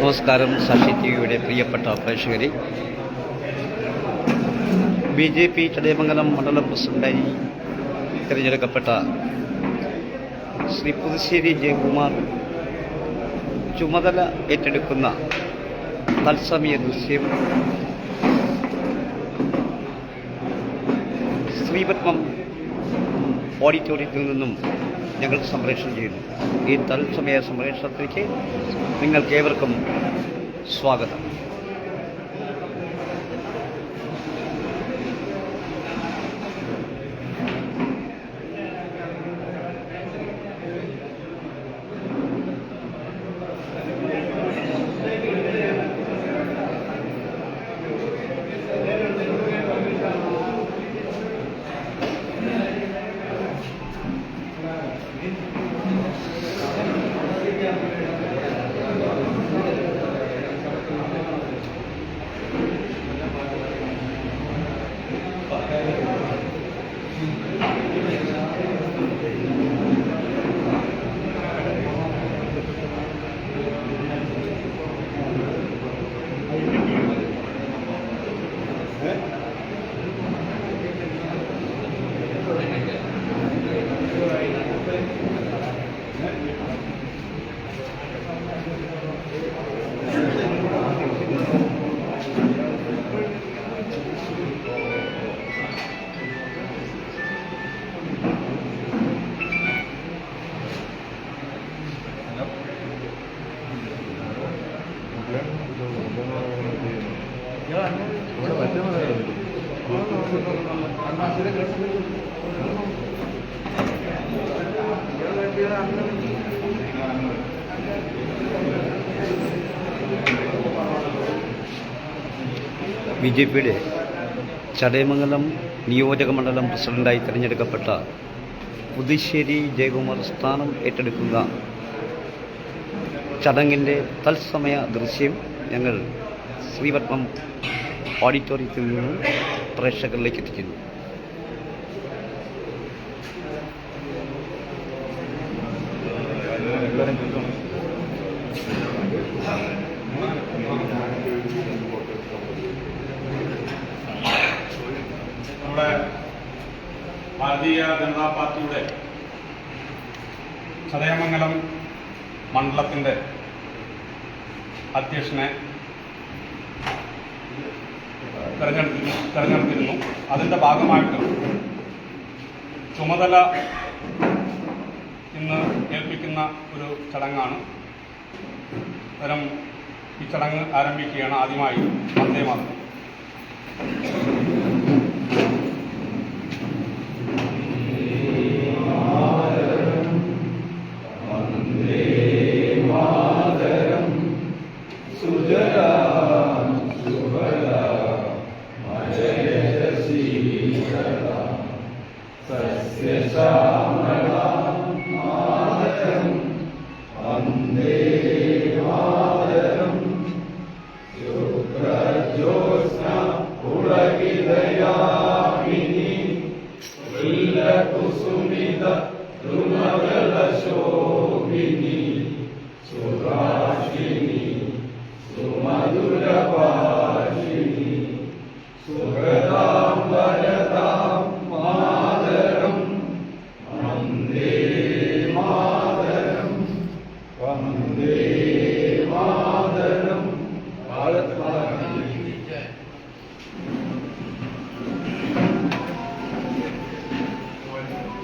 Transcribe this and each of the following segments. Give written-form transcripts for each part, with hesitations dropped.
നമസ്കാരം. സാക്ഷി ടി വിയുടെ പ്രിയപ്പെട്ട പ്രേക്ഷകരെ, BJP ചടയമംഗലം മണ്ഡലം പ്രസിഡന്റായി തിരഞ്ഞെടുക്കപ്പെട്ട ശ്രീ പുതുശ്ശേരി ജയകുമാർ ചുമതല ഏറ്റെടുക്കുന്ന തത്സമയ ദൃശ്യം ശ്രീപത്മം ഓഡിറ്റോറിയത്തിൽ നിന്നും ഞങ്ങൾ സംപ്രേഷണം ചെയ്യുന്നു. ഈ തത്സമയ സംപ്രേഷണത്തിലേക്ക് നിങ്ങൾക്കേവർക്കും സ്വാഗതം. BJPയുടെ ചടയമംഗലം നിയോജക മണ്ഡലം പ്രസിഡന്റായി തിരഞ്ഞെടുക്കപ്പെട്ട പുതുശ്ശേരി ജയകുമാർ സ്ഥാനം ഏറ്റെടുക്കുന്ന ചടങ്ങിൻ്റെ തത്സമയ ദൃശ്യം ഞങ്ങൾ ശ്രീപത്മം ഓഡിറ്റോറിയത്തിൽ നിന്ന് പ്രേക്ഷകരിലേക്ക് എത്തിക്കുന്നു. നമ്മുടെ ഭാരതീയ ജനതാ പാർട്ടിയുടെ ചടയമംഗലം മണ്ഡലത്തിൻ്റെ അധ്യക്ഷനെ തെരഞ്ഞെടുത്തിരുന്നു. അതിൻ്റെ ഭാഗമായിട്ട് ചുമതല ഇന്ന് ഏൽപ്പിക്കുന്ന ഒരു ചടങ്ങാണ്. അന്നേരം ഈ ചടങ്ങ് ആരംഭിക്കുകയാണ്. ആദ്യമായി വന്ദേ മാതരം.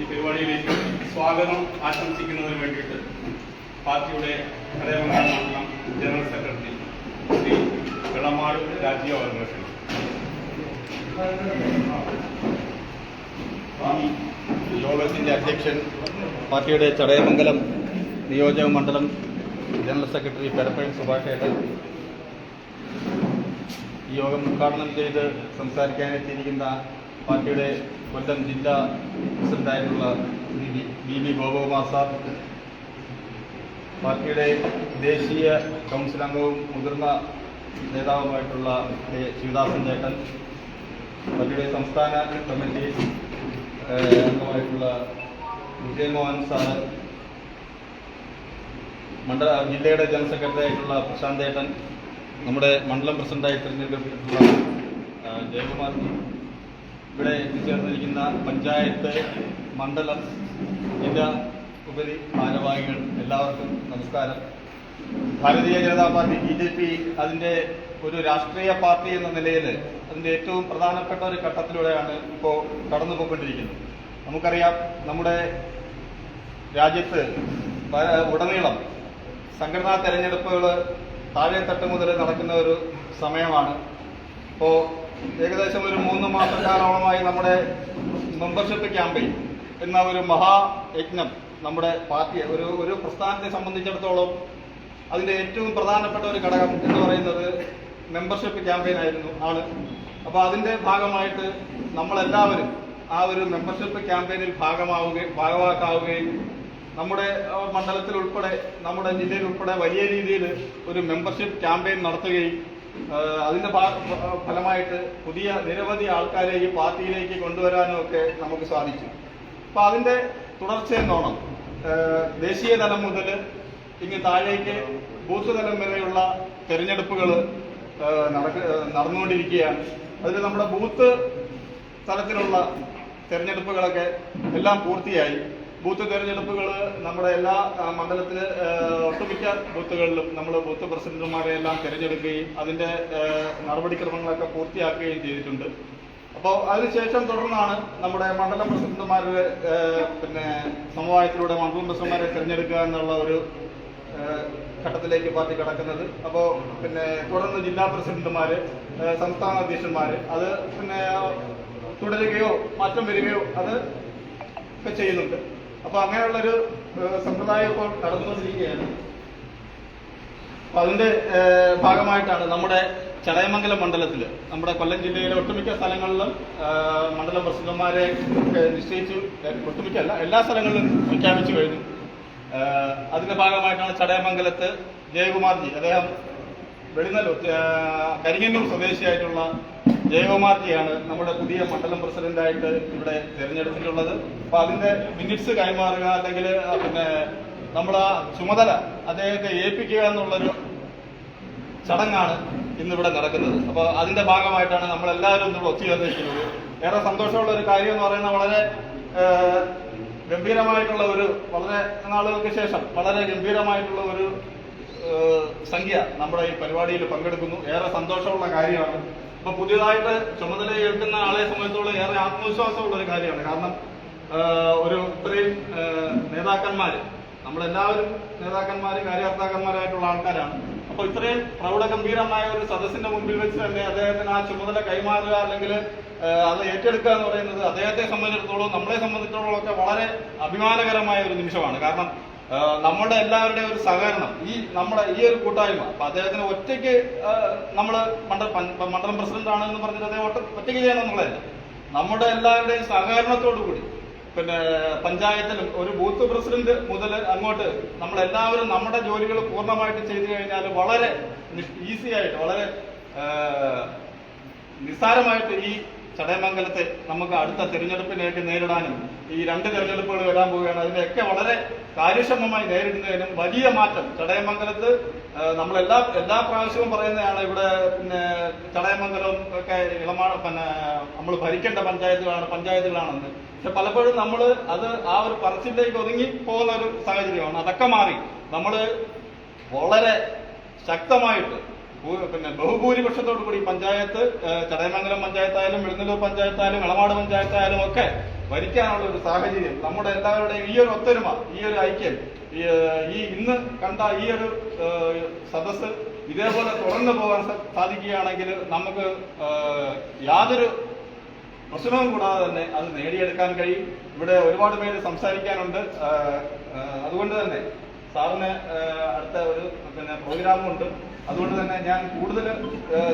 പരിപാടിയിലേക്ക് സ്വാഗതം ആശംസിക്കുന്നതിന് വേണ്ടിയിട്ട് പാർട്ടിയുടെ ചടയമംഗലം മണ്ഡലം ജനറൽ സെക്രട്ടറി ശ്രീ വെള്ളമാട് രാജീവ് അവരുടെ യോഗത്തിൻ്റെ അധ്യക്ഷൻ പാർട്ടിയുടെ ചടയമംഗലം നിയോജക മണ്ഡലം ജനറൽ സെക്രട്ടറി പെരപ്പഴി സുഭാഷേട്ടൻ, ഈ യോഗം ഉദ്ഘാടനം ചെയ്ത് സംസാരിക്കാനെത്തിയിരിക്കുന്ന പാർട്ടിയുടെ കൊല്ലം ജില്ലാ പ്രസിഡന്റായിട്ടുള്ള BB ഗോപകുമാർ സാർ, പാർട്ടിയുടെ ദേശീയ കൗൺസിൽ അംഗവും മുതിർന്ന നേതാവുമായിട്ടുള്ള ശിവദാസൻ ചേട്ടൻ, പാർട്ടിയുടെ സംസ്ഥാന കമ്മിറ്റി അംഗമായിട്ടുള്ള വിജയൻ മോഹൻ സാർ, ജില്ലയുടെ ജനറൽ സെക്രട്ടറി ആയിട്ടുള്ള പ്രശാന്ത് ഏട്ടൻ, നമ്മുടെ മണ്ഡലം പ്രസിഡന്റായി തിരഞ്ഞെടുക്കപ്പെട്ടിട്ടുള്ള ജയകുമാർ, ഇവിടെ എത്തിച്ചേർന്നിരിക്കുന്ന പഞ്ചായത്ത്, മണ്ഡലം, ജില്ലാ ഉപരി ഭാരവാഹികൾ, എല്ലാവർക്കും നമസ്കാരം. ഭാരതീയ ജനതാ പാർട്ടി BJP അതിൻ്റെ ഒരു രാഷ്ട്രീയ പാർട്ടി എന്ന നിലയിൽ അതിൻ്റെ ഏറ്റവും പ്രധാനപ്പെട്ട ഒരു ഘട്ടത്തിലൂടെയാണ് ഇപ്പോൾ കടന്നുപോയിക്കൊണ്ടിരിക്കുന്നത്. നമുക്കറിയാം, നമ്മുടെ രാജ്യത്ത് ഉടനീളം സംഘടനാ തെരഞ്ഞെടുപ്പുകൾ താഴെത്തട്ട് മുതൽ നടക്കുന്ന ഒരു സമയമാണ്. ഇപ്പോൾ ഏകദേശം ഒരു 3 മാസക്കാലമായി നമ്മുടെ മെമ്പർഷിപ്പ് ക്യാമ്പയിൻ എന്ന ഒരു മഹായജ്ഞം നമ്മുടെ പാർട്ടി ഒരു പ്രസ്ഥാനത്തെ സംബന്ധിച്ചിടത്തോളം അതിൻ്റെ ഏറ്റവും പ്രധാനപ്പെട്ട ഒരു ഘടകം എന്ന് പറയുന്നത് മെമ്പർഷിപ്പ് ക്യാമ്പയിൻ ആണ്. അപ്പോൾ അതിൻ്റെ ഭാഗമായിട്ട് നമ്മളെല്ലാവരും ആ ഒരു മെമ്പർഷിപ്പ് ക്യാമ്പയിനിൽ ഭാഗമാക്കാവുകയും നമ്മുടെ മണ്ഡലത്തിൽ ഉൾപ്പെടെ നമ്മുടെ ജില്ലയിൽ ഉൾപ്പെടെ വലിയ രീതിയിൽ ഒരു മെമ്പർഷിപ്പ് ക്യാമ്പയിൻ നടത്തുകയും അതിൻ്റെ ഫലമായിട്ട് പുതിയ നിരവധി ആൾക്കാരെ ഈ പാർട്ടിയിലേക്ക് കൊണ്ടുവരാനും ഒക്കെ നമുക്ക് സാധിച്ചു. അപ്പോൾ അതിൻ്റെ തുടർച്ചയെന്നോണം ദേശീയ തലം മുതൽ ഇങ്ങ് താഴേക്ക് ബൂത്ത് തലം വരെയുള്ള തെരഞ്ഞെടുപ്പുകൾ നടന്നുകൊണ്ടിരിക്കുകയാണ്. അതിൽ നമ്മുടെ ബൂത്ത് തലത്തിലുള്ള തെരഞ്ഞെടുപ്പുകളൊക്കെ എല്ലാം പൂർത്തിയായി. ബൂത്ത് തെരഞ്ഞെടുപ്പുകൾ നമ്മുടെ എല്ലാ മണ്ഡലത്തിലെ ഒട്ടുമിക്ക ബൂത്തുകളിലും നമ്മൾ ബൂത്ത് പ്രസിഡന്റുമാരെ എല്ലാം തിരഞ്ഞെടുക്കുകയും അതിൻ്റെ നടപടിക്രമങ്ങളൊക്കെ പൂർത്തിയാക്കുകയും ചെയ്തിട്ടുണ്ട്. അപ്പോൾ അതിനുശേഷം തുടർന്നാണ് നമ്മുടെ മണ്ഡലം പ്രസിഡന്റുമാരുടെ സമവായത്തിലൂടെ മണ്ഡലം പ്രസിഡന്റുമാരെ തിരഞ്ഞെടുക്കുക എന്നുള്ള ഒരു ഘട്ടത്തിലേക്ക് പാർട്ടി കടക്കുന്നത്. അപ്പോൾ തുടർന്ന് ജില്ലാ പ്രസിഡന്റുമാര്, സംസ്ഥാന അധ്യക്ഷന്മാര് അത് തുടരുകയോ മാറ്റം വരികയോ അത് ഒക്കെ ചെയ്യുന്നുണ്ട്. അപ്പോൾ അങ്ങനെയുള്ളൊരു സമ്പ്രദായം ഇപ്പോൾ നടന്നുകൊണ്ടിരിക്കുകയാണ്. അപ്പൊ അതിന്റെ ഭാഗമായിട്ടാണ് നമ്മുടെ ചടയമംഗലം മണ്ഡലത്തിൽ, നമ്മുടെ കൊല്ലം ജില്ലയിലെ ഒട്ടുമിക്ക സ്ഥലങ്ങളിലും മണ്ഡലം പ്രസിഡന്റുമാരെ നിശ്ചയിച്ചു. ഒട്ടുമിക്ക അല്ല, എല്ലാ സ്ഥലങ്ങളിലും പ്രഖ്യാപിച്ചു കഴിഞ്ഞു. അതിന്റെ ഭാഗമായിട്ടാണ് ചടയമംഗലത്ത് ജയകുമാർജി, അദ്ദേഹം വെളിനല്ലൂർ കരിങ്ങന്നൂർ സ്വദേശിയായിട്ടുള്ള ജയകുമാർജിയാണ് നമ്മുടെ പുതിയ മണ്ഡലം പ്രസിഡന്റായിട്ട് ഇവിടെ തിരഞ്ഞെടുത്തിട്ടുള്ളത്. അപ്പൊ അതിന്റെ മിനിറ്റ്സ് കൈമാറുക, അല്ലെങ്കിൽ നമ്മൾ ആ ചുമതല അദ്ദേഹത്തെ ഏൽപ്പിക്കുക എന്നുള്ളൊരു ചടങ്ങാണ് ഇന്നിവിടെ നടക്കുന്നത്. അപ്പോൾ അതിന്റെ ഭാഗമായിട്ടാണ് നമ്മളെല്ലാവരും ഇന്നിവിടെ ഒത്തുചേർന്നിരിക്കുന്നത്. ഏറെ സന്തോഷമുള്ള ഒരു കാര്യം എന്ന് പറയുന്നത് വളരെ ഗംഭീരമായിട്ടുള്ള വളരെ നാളുകൾക്ക് ശേഷം വളരെ ഗംഭീരമായിട്ടുള്ള ഒരു സംഖ്യ നമ്മുടെ ഈ പരിപാടിയിൽ പങ്കെടുക്കുന്നു. ഏറെ സന്തോഷമുള്ള കാര്യമാണ്. അപ്പൊ പുതിയതായിട്ട് ചുമതല ഏൽക്കുന്ന ആളെ സംബന്ധിച്ചോളം ഏറെ ആത്മവിശ്വാസമുള്ള ഒരു കാര്യമാണ്. കാരണം ഇത്രയും നേതാക്കന്മാര്, നമ്മളെല്ലാവരും നേതാക്കന്മാര്, കാര്യകർത്താക്കന്മാരായിട്ടുള്ള ആൾക്കാരാണ്. അപ്പൊ ഇത്രയും പ്രൗഢഗംഭീരമായ ഒരു സദസ്സിന്റെ മുമ്പിൽ വെച്ച് തന്നെ അദ്ദേഹത്തിന് ആ ചുമതല കൈമാറുക, അല്ലെങ്കിൽ അത് ഏറ്റെടുക്കുക എന്ന് പറയുന്നത് അദ്ദേഹത്തെ സംബന്ധിച്ചിടത്തോളം, നമ്മളെ സംബന്ധിച്ചിടത്തോളം ഒക്കെ വളരെ അഭിമാനകരമായ ഒരു നിമിഷമാണ്. കാരണം നമ്മുടെ എല്ലാവരുടെയും ഒരു സഹകരണം, നമ്മുടെ ഈ ഒരു കൂട്ടായ്മ, അപ്പൊ അദ്ദേഹത്തിന് ഒറ്റയ്ക്ക് നമ്മൾ മണ്ഡലം പ്രസിഡന്റ് ആണെന്ന് പറഞ്ഞിട്ട് അദ്ദേഹം ഒറ്റയ്ക്ക് ചെയ്യണം എന്നുള്ളതല്ല, നമ്മുടെ എല്ലാവരുടെയും സഹകരണത്തോടു കൂടി പഞ്ചായത്തിലും ഒരു ബൂത്ത് പ്രസിഡന്റ് മുതൽ അങ്ങോട്ട് നമ്മളെല്ലാവരും നമ്മുടെ ജോലികൾ പൂർണ്ണമായിട്ട് ചെയ്തു കഴിഞ്ഞാൽ വളരെ ഈസി ആയിട്ട്, വളരെ നിസ്സാരമായിട്ട് ഈ ചടയമംഗലത്തെ നമുക്ക് അടുത്ത തെരഞ്ഞെടുപ്പിലേക്ക് നേരിടാനും, ഈ 2 തെരഞ്ഞെടുപ്പുകൾ വരാൻ പോവുകയാണ്, അതിനെയൊക്കെ വളരെ കാര്യക്ഷമമായി നേരിടുന്നതിനും വലിയ മാറ്റം ചടയമംഗലത്ത് എല്ലാ പ്രാവശ്യവും പറയുന്നതാണ്. ഇവിടെ ചടയമംഗലം ഒക്കെ നമ്മൾ ഭരിക്കേണ്ട പഞ്ചായത്തുകളാണെന്ന്. പക്ഷെ പലപ്പോഴും നമ്മൾ അത് ആ ഒരു പറച്ചിലേക്ക് ഒതുങ്ങി പോകുന്ന ഒരു സാഹചര്യമാണ്. അതൊക്കെ മാറി നമ്മൾ വളരെ ശക്തമായിട്ട് ബഹുഭൂരിപക്ഷത്തോടു കൂടി പഞ്ചായത്ത്, ചടയമംഗലം പഞ്ചായത്തായാലും വെളുന്നല്ലൂർ പഞ്ചായത്തായാലും എളമാട് പഞ്ചായത്തായാലും ഒക്കെ ഭരിക്കാനുള്ള ഒരു സാഹചര്യം, നമ്മുടെ എല്ലാവരുടെയും ഈ ഒരു ഒത്തൊരുമ, ഈ ഒരു ഐക്യം, ഈ ഇന്ന് കണ്ട ഈ ഒരു സദസ്സ് ഇതേപോലെ തുടർന്നു പോകാൻ സാധിക്കുകയാണെങ്കിൽ നമുക്ക് യാതൊരു പ്രശ്നവും കൂടാതെ തന്നെ അത് നേടിയെടുക്കാൻ കഴിയും. ഇവിടെ ഒരുപാട് പേര് സംസാരിക്കാനുണ്ട്. അതുകൊണ്ട് തന്നെ സാറിന് അടുത്ത ഒരു പ്രോഗ്രാമുണ്ട്. അതുകൊണ്ട് തന്നെ ഞാൻ കൂടുതൽ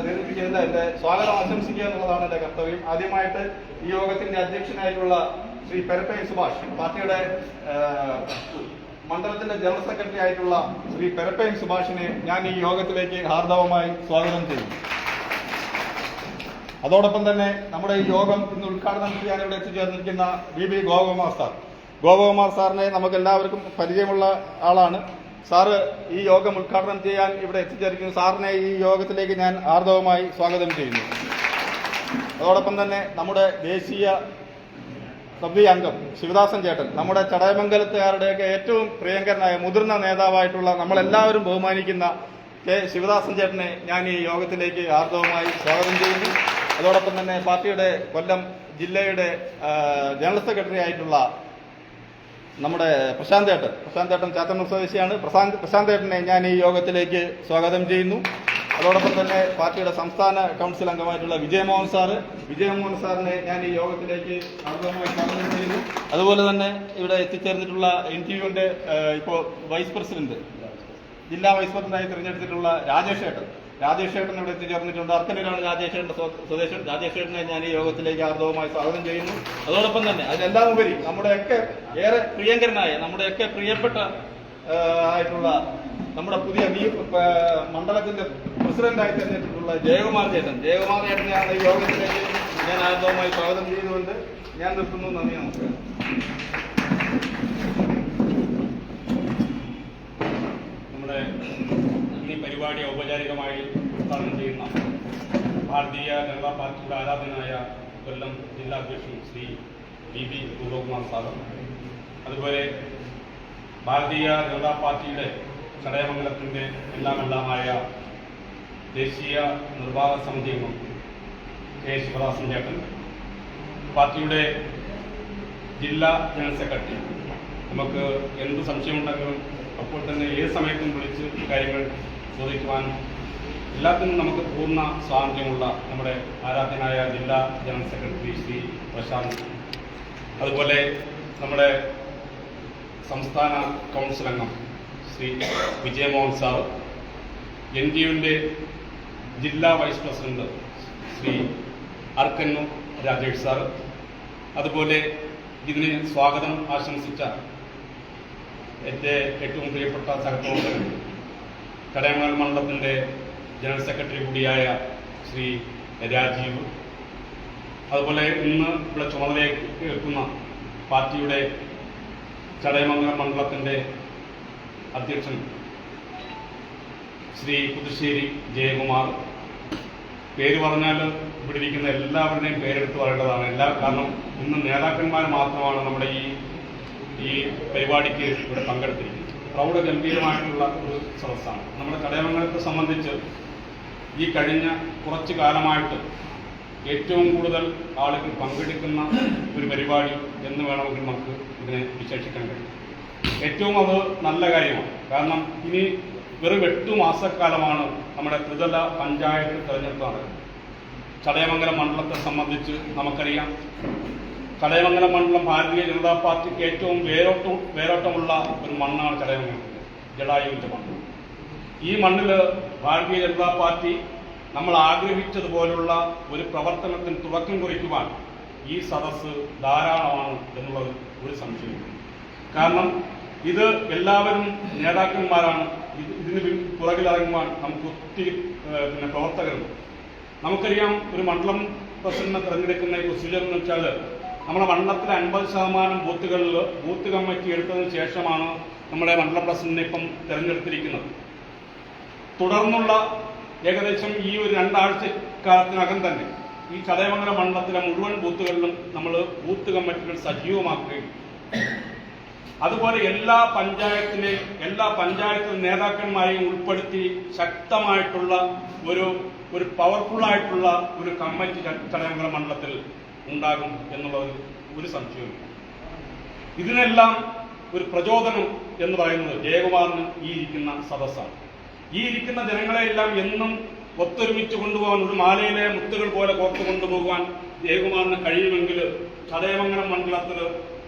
ദീർഘിപ്പിക്കുന്നത് എന്റെ സ്വാഗതം ആശംസിക്കുക എന്നുള്ളതാണ് എന്റെ കർത്തവ്യം. ആദ്യമായിട്ട് ഈ യോഗത്തിന്റെ അധ്യക്ഷനായിട്ടുള്ള ശ്രീ പെരപ്പയും സുഭാഷ്, പാർട്ടിയുടെ മണ്ഡലത്തിന്റെ ജനറൽ സെക്രട്ടറി ആയിട്ടുള്ള ശ്രീ പെരപ്പയും സുഭാഷിനെ ഞാൻ ഈ യോഗത്തിലേക്ക് ഹാർദവമായി സ്വാഗതം ചെയ്യുന്നു. അതോടൊപ്പം തന്നെ നമ്മുടെ ഈ യോഗം ഇന്ന് ഉദ്ഘാടനം ചെയ്യാൻ ഇവിടെ എത്തിച്ചേർന്നിരിക്കുന്ന BB ഗോപകുമാർ സാറിനെ നമുക്ക് എല്ലാവർക്കും പരിചയമുള്ള ആളാണ്. സാറ് ഈ യോഗം ഉദ്ഘാടനം ചെയ്യാൻ ഇവിടെ എത്തിച്ചേർക്കുന്നു. സാറിനെ ഈ യോഗത്തിലേക്ക് ഞാൻ ആർദവമായി സ്വാഗതം ചെയ്യുന്നു. അതോടൊപ്പം തന്നെ നമ്മുടെ ദേശീയ സഭ്യ അംഗം ശിവദാസൻ ചേട്ടൻ, നമ്മുടെ ചടയമംഗലത്തുകാരുടെയൊക്കെ ഏറ്റവും പ്രിയങ്കരനായ മുതിർന്ന നേതാവായിട്ടുള്ള നമ്മളെല്ലാവരും ബഹുമാനിക്കുന്ന കെ ശിവദാസൻ ചേട്ടനെ ഞാൻ ഈ യോഗത്തിലേക്ക് ആർദവമായി സ്വാഗതം ചെയ്യുന്നു. അതോടൊപ്പം തന്നെ പാർട്ടിയുടെ കൊല്ലം ജില്ലയുടെ ജനറൽ സെക്രട്ടറി ആയിട്ടുള്ള നമ്മുടെ പ്രശാന്ത് ഏട്ടൻ ചാത്തന്നൂർ സ്വദേശിയാണ്. പ്രശാന്ത് ഏട്ടനെ ഞാൻ ഈ യോഗത്തിലേക്ക് സ്വാഗതം ചെയ്യുന്നു. അതോടൊപ്പം തന്നെ പാർട്ടിയുടെ സംസ്ഥാന കൗൺസിൽ അംഗമായിട്ടുള്ള വിജയമോഹൻ സാറിനെ ഞാൻ ഈ യോഗത്തിലേക്ക് ആർദ്രമായി സ്വാഗതം ചെയ്യുന്നു. അതുപോലെ തന്നെ ഇവിടെ എത്തിച്ചേർന്നിട്ടുള്ള NTUവിന്റെ ഇപ്പോൾ ജില്ലാ വൈസ് പ്രസിഡന്റായി തിരഞ്ഞെടുത്തിട്ടുള്ള രാജേഷ് ഏട്ടൻ ഇവിടെ എത്തിച്ചേർന്നിട്ടുണ്ട്. അർക്കനൂരാണ് രാജേഷ് ഏട്ടന്റെ സ്വദേശം. രാജേഷ് ഏട്ടനെ ഞാൻ ഈ യോഗത്തിലേക്ക് ആർദ്രവുമായി സ്വാഗതം ചെയ്യുന്നു. അതോടൊപ്പം തന്നെ അതിലെല്ലാം ഉപരി നമ്മുടെയൊക്കെ ഏറെ പ്രിയങ്കരനായ, നമ്മുടെയൊക്കെ പ്രിയപ്പെട്ട ആയിട്ടുള്ള നമ്മുടെ പുതിയ മണ്ഡലത്തിന്റെ പ്രസിഡന്റായി തെരഞ്ഞെടുത്തിട്ടുള്ള ജയകുമാർ ചേട്ടനെയാണ് ഈ യോഗത്തിലേക്ക് ഞാൻ ആർദ്രവുമായി സ്വാഗതം ചെയ്യുന്നുണ്ട്. ഞാൻ നിർത്തുന്നു. നന്ദി, നമസ്കാരം. നമ്മുടെ ഈ പരിപാടി ഔപചാരികമായി ഉദ്ഘാടനം ചെയ്യുന്ന ഭാരതീയ ജനതാ പാർട്ടിയുടെ ആരാധനായ കൊല്ലം ജില്ലാ അധ്യക്ഷൻ ശ്രീ BB ഗോപകുമാർ സാറ്, അതുപോലെ ഭാരതീയ ജനതാ പാർട്ടിയുടെ ചടയമംഗലത്തിൻ്റെ എല്ലാമായ ദേശീയ നിർവാഹക സമിതി അംഗം കെ ശിവദാസൻ ചേട്ടൻ, പാർട്ടിയുടെ ജില്ലാ ജനറൽ സെക്രട്ടറി, നമുക്ക് എന്ത് സംശയമുണ്ടെങ്കിലും അപ്പോൾ തന്നെ ഏത് സമയത്തും വിളിച്ച് കാര്യങ്ങൾ ചോദിക്കുവാൻ എല്ലാത്തിനും നമുക്ക് പൂർണ്ണ സ്വാതന്ത്ര്യമുള്ള നമ്മുടെ ആരാധ്യനായ ജില്ലാ ജനറൽ സെക്രട്ടറി ശ്രീ പ്രശാന്ത്, അതുപോലെ നമ്മുടെ സംസ്ഥാന കൗൺസിൽ അംഗം ശ്രീ വിജയമോഹൻ സാർ, NTUവിൻ്റെ ജില്ലാ vice president Shri Arkannur Rajesh sir, അതുപോലെ ഇതിന് സ്വാഗതം ആശംസിച്ച എൻ്റെ ഏറ്റവും പ്രിയപ്പെട്ട സഹപ്രവർത്തകൻ ചടയമംഗലം മണ്ഡലത്തിൻ്റെ ജനറൽ സെക്രട്ടറി കൂടിയായ ശ്രീ രാജീവ്, അതുപോലെ ഇന്ന് ഇവിടെ ചുമതലയേൽക്കുന്ന പാർട്ടിയുടെ ചടയമംഗലം മണ്ഡലത്തിൻ്റെ അധ്യക്ഷൻ ശ്രീ പുതുശ്ശേരി ജയകുമാർ. പേര് പറഞ്ഞാൽ ഇവിടെ ഇരിക്കുന്ന എല്ലാവരുടെയും പേരെടുത്ത് പറയേണ്ടതാണ്. കാരണം ഇന്ന് നേതാക്കന്മാർ മാത്രമാണ് നമ്മുടെ ഈ പരിപാടിക്ക് ഇവിടെ പങ്കെടുത്തിരിക്കുന്നത്. പ്രൗഢഗംഭീരമായിട്ടുള്ള ഒരു സദസ്സാണ്. നമ്മുടെ ചടയമംഗലത്തെ സംബന്ധിച്ച് ഈ കഴിഞ്ഞ കുറച്ചു കാലമായിട്ട് ഏറ്റവും കൂടുതൽ ആളുകൾ പങ്കെടുക്കുന്ന ഒരു പരിപാടി എന്ന് വേണമെങ്കിൽ നമുക്ക് ഇതിനെ വിശേഷിക്കാൻ കഴിയും. ഏറ്റവും അത് നല്ല കാര്യമാണ്. കാരണം ഇനി വെറും 8 മാസക്കാലമാണ് നമ്മുടെ ത്രിതല പഞ്ചായത്ത് തെരഞ്ഞെടുപ്പ് നടക്കുന്നത്. ചടയമംഗലം മണ്ഡലത്തെ സംബന്ധിച്ച് നമുക്കറിയാം, ചടയമംഗലം മണ്ഡലം ഭാരതീയ ജനതാ പാർട്ടിക്ക് ഏറ്റവും വേരോട്ടമുള്ള ഒരു മണ്ണാണ് ചടയമംഗലത്തിൻ്റെ ജടായുവിൻ്റെ മണ്ണ്. ഈ മണ്ണിൽ ഭാരതീയ ജനതാ പാർട്ടി നമ്മൾ ആഗ്രഹിച്ചതുപോലുള്ള ഒരു പ്രവർത്തനത്തിന് തുടക്കം കുറിക്കുവാൻ ഈ സദസ്സ് ധാരാളമാണ് എന്നുള്ളത് ഒരു സംശയമില്ല. കാരണം ഇത് എല്ലാവരും നേതാക്കന്മാരാണ്. ഇതിന് പുറകിലിറങ്ങുവാൻ നമുക്ക് ഒത്തിരി പ്രവർത്തകരുണ്ട്. നമുക്കറിയാം, ഒരു മണ്ഡലം പ്രസിഡന്റിനെ തിരഞ്ഞെടുക്കുന്ന പ്രൊസീജിയർ എന്ന് വെച്ചാൽ നമ്മുടെ മണ്ഡലത്തിലെ 50% ബൂത്തുകളിൽ ബൂത്ത് കമ്മിറ്റി എടുത്തതിന് ശേഷമാണ് നമ്മുടെ മണ്ഡലം പ്രസിഡന്റിനെ ഇപ്പം തിരഞ്ഞെടുത്തിരിക്കുന്നത്. തുടർന്നുള്ള ഏകദേശം ഈ ഒരു 2 ആഴ്ചക്കാലത്തിനകം തന്നെ ഈ ചടയമംഗലം മണ്ഡലത്തിലെ മുഴുവൻ ബൂത്തുകളിലും നമ്മൾ ബൂത്ത് കമ്മിറ്റികൾ സജീവമാക്കുകയും അതുപോലെ എല്ലാ പഞ്ചായത്ത് നേതാക്കന്മാരെയും ഉൾപ്പെടുത്തി ശക്തമായിട്ടുള്ള ഒരു പവർഫുള്ളായിട്ടുള്ള ഒരു കമ്മിറ്റി ചടയമംഗലം മണ്ഡലത്തിൽ ഉണ്ടാകും എന്നുള്ളത് ഒരു സംശയവുമില്ല. ഇതിനെല്ലാം ഒരു പ്രചോദനം എന്ന് പറയുന്നത് ജയകുമാറിന് ഈ ഇരിക്കുന്ന സദസ്സാണ്. ഈ ഇരിക്കുന്ന ജനങ്ങളെയെല്ലാം എന്നും ഒത്തൊരുമിച്ച് കൊണ്ടുപോകാൻ, ഒരു മാലയിലെ മുത്തുകൾ പോലെ കോർത്തു കൊണ്ടുപോകാൻ ജയകുമാറിന് കഴിയുമെങ്കിൽ ചടയമംഗലം മണ്ഡലത്തിൽ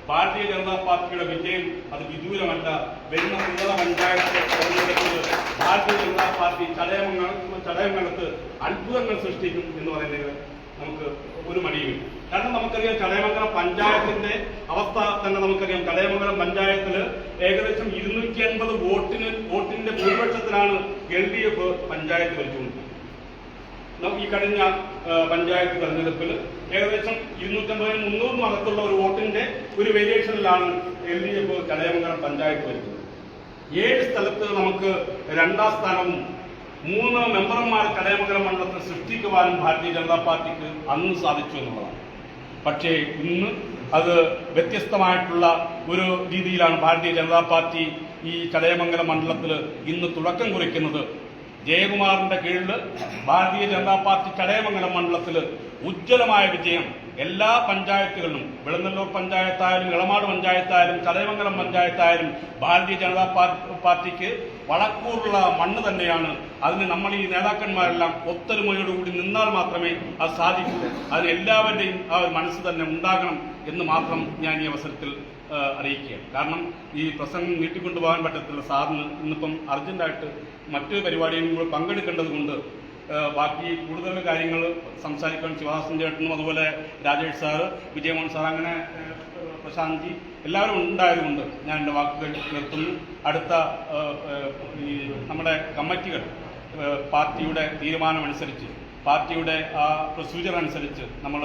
ഭാരതീയ ജനതാ പാർട്ടിയുടെ വിജയം അത് വിദൂരമല്ല. വരുന്ന ത്രിതല പഞ്ചായത്ത് തെരഞ്ഞെടുപ്പിൽ ഭാരതീയ ജനതാ പാർട്ടി ചടയമംഗലത്ത് അത്ഭുതങ്ങൾ സൃഷ്ടിക്കും എന്ന് പറയുന്നത് നമുക്ക് ഒരു മടിയുമില്ല. കാരണം നമുക്കറിയാം, ചടയമംഗലം പഞ്ചായത്തിന്റെ അവസ്ഥ തന്നെ നമുക്കറിയാം. ചടയമംഗലം പഞ്ചായത്തിൽ ഏകദേശം 250 വോട്ടിന്റെ ഭൂരിപക്ഷത്തിലാണ് LDF പഞ്ചായത്ത് ഭരിച്ചുകൊണ്ടിരിക്കുന്നത്. ഈ കഴിഞ്ഞ പഞ്ചായത്ത് തെരഞ്ഞെടുപ്പിൽ ഏകദേശം 250-300 അകത്തുള്ള ഒരു വോട്ടിന്റെ ഒരു വേരിയേഷനിലാണ് LDF ചടയമംഗലം പഞ്ചായത്ത് ഭരിച്ചത്. 7 സ്ഥലത്ത് നമുക്ക് 2ാം സ്ഥാനവും 3 മെമ്പർമാർ ചടയമംഗലം മണ്ഡലത്തിൽ സൃഷ്ടിക്കുവാനും ഭാരതീയ ജനതാ പാർട്ടിക്ക് അന്ന് സാധിച്ചു എന്നുള്ളതാണ്. പക്ഷേ ഇന്ന് അത് വ്യത്യസ്തമായിട്ടുള്ള ഒരു രീതിയിലാണ് ഭാരതീയ ജനതാ പാർട്ടി ഈ ചടയമംഗലം മണ്ഡലത്തിൽ ഇന്ന് തുടക്കം കുറിക്കുന്നത്. ജയകുമാറിന്റെ കീഴിൽ ഭാരതീയ ജനതാ പാർട്ടി ചടയമംഗലം മണ്ഡലത്തിൽ ഉജ്ജ്വലമായ വിജയം എല്ലാ പഞ്ചായത്തുകളിലും, വെളുന്നല്ലൂർ പഞ്ചായത്തായാലും ഇളമാട് പഞ്ചായത്തായാലും ചടയമംഗലം പഞ്ചായത്തായാലും ഭാരതീയ ജനതാ പാർട്ടിക്ക് വളക്കൂറുള്ള മണ്ണ് തന്നെയാണ്. അതിന് നമ്മൾ ഈ നേതാക്കന്മാരെല്ലാം ഒത്തൊരുമയോടുകൂടി നിന്നാൽ മാത്രമേ അത് സാധിക്കൂ. അതിന് എല്ലാവരുടെയും ആ ഒരു മനസ്സ് തന്നെ ഉണ്ടാകണം എന്ന് മാത്രം ഞാൻ ഈ അവസരത്തിൽ അറിയിക്കുകയാണ്. കാരണം ഈ പ്രസംഗം നീട്ടിക്കൊണ്ടുപോകാൻ പറ്റത്തില്ല. സാറിന് ഇന്നിപ്പം അർജന്റായിട്ട് മറ്റു പരിപാടിയും കൂടെ പങ്കെടുക്കേണ്ടത് കൊണ്ട് ബാക്കി കൂടുതൽ കാര്യങ്ങൾ സംസാരിക്കാൻ ശിവദാസൻ ചേട്ടനും അതുപോലെ രാജേഷ് സാറ്, വിജയമോഹൻ സാർ, അങ്ങനെ പ്രശാന്ത് ജി എല്ലാവരും ഉണ്ടായതുകൊണ്ട് ഞാൻ എൻ്റെ വാക്കുകൾ നിർത്തുന്നു. അടുത്ത ഈ നമ്മുടെ കമ്മിറ്റികൾ പാർട്ടിയുടെ തീരുമാനമനുസരിച്ച്, പാർട്ടിയുടെ ആ പ്രൊസീജിയർ അനുസരിച്ച് നമ്മൾ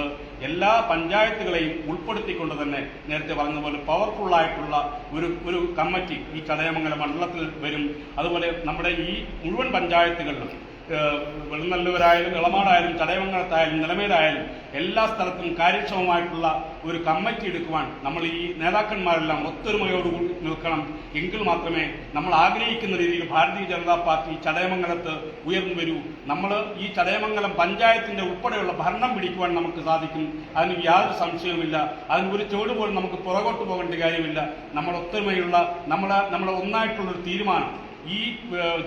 എല്ലാ പഞ്ചായത്തുകളെയും ഉൾപ്പെടുത്തിക്കൊണ്ട് തന്നെ നേരത്തെ പറഞ്ഞതുപോലെ പവർഫുള്ളായിട്ടുള്ള ഒരു കമ്മിറ്റി ഈ ചടയമംഗലം മണ്ഡലത്തിൽ വരും. അതുപോലെ നമ്മുടെ ഈ മുഴുവൻ പഞ്ചായത്തുകളിലും വെളുന്നല്ലൂരായാലും ഇളമാടായാലും ചടയമംഗലത്തായാലും നിലമേലായാലും എല്ലാ സ്ഥലത്തും കാര്യക്ഷമമായിട്ടുള്ള ഒരു കമ്മിറ്റി എടുക്കുവാൻ നമ്മൾ ഈ നേതാക്കന്മാരെല്ലാം ഒത്തൊരുമയോടുകൂടി നിൽക്കണം. എങ്കിൽ മാത്രമേ നമ്മൾ ആഗ്രഹിക്കുന്ന രീതിയിൽ ഭാരതീയ ജനതാ പാർട്ടി ചടയമംഗലത്ത് ഉയർന്നു വരൂ. നമ്മൾ ഈ ചടയമംഗലം പഞ്ചായത്തിന്റെ ഉൾപ്പെടെയുള്ള ഭരണം പിടിക്കുവാൻ നമുക്ക് സാധിക്കും. അതിന് യാതൊരു സംശയവുമില്ല. അതിന് ഒരു ചുവട് പോലും നമുക്ക് പുറകോട്ട് പോകേണ്ട കാര്യമില്ല. നമ്മൾ ഒത്തൊരുമയുള്ള നമ്മളെ ഒന്നായിട്ടുള്ളൊരു തീരുമാനം ഈ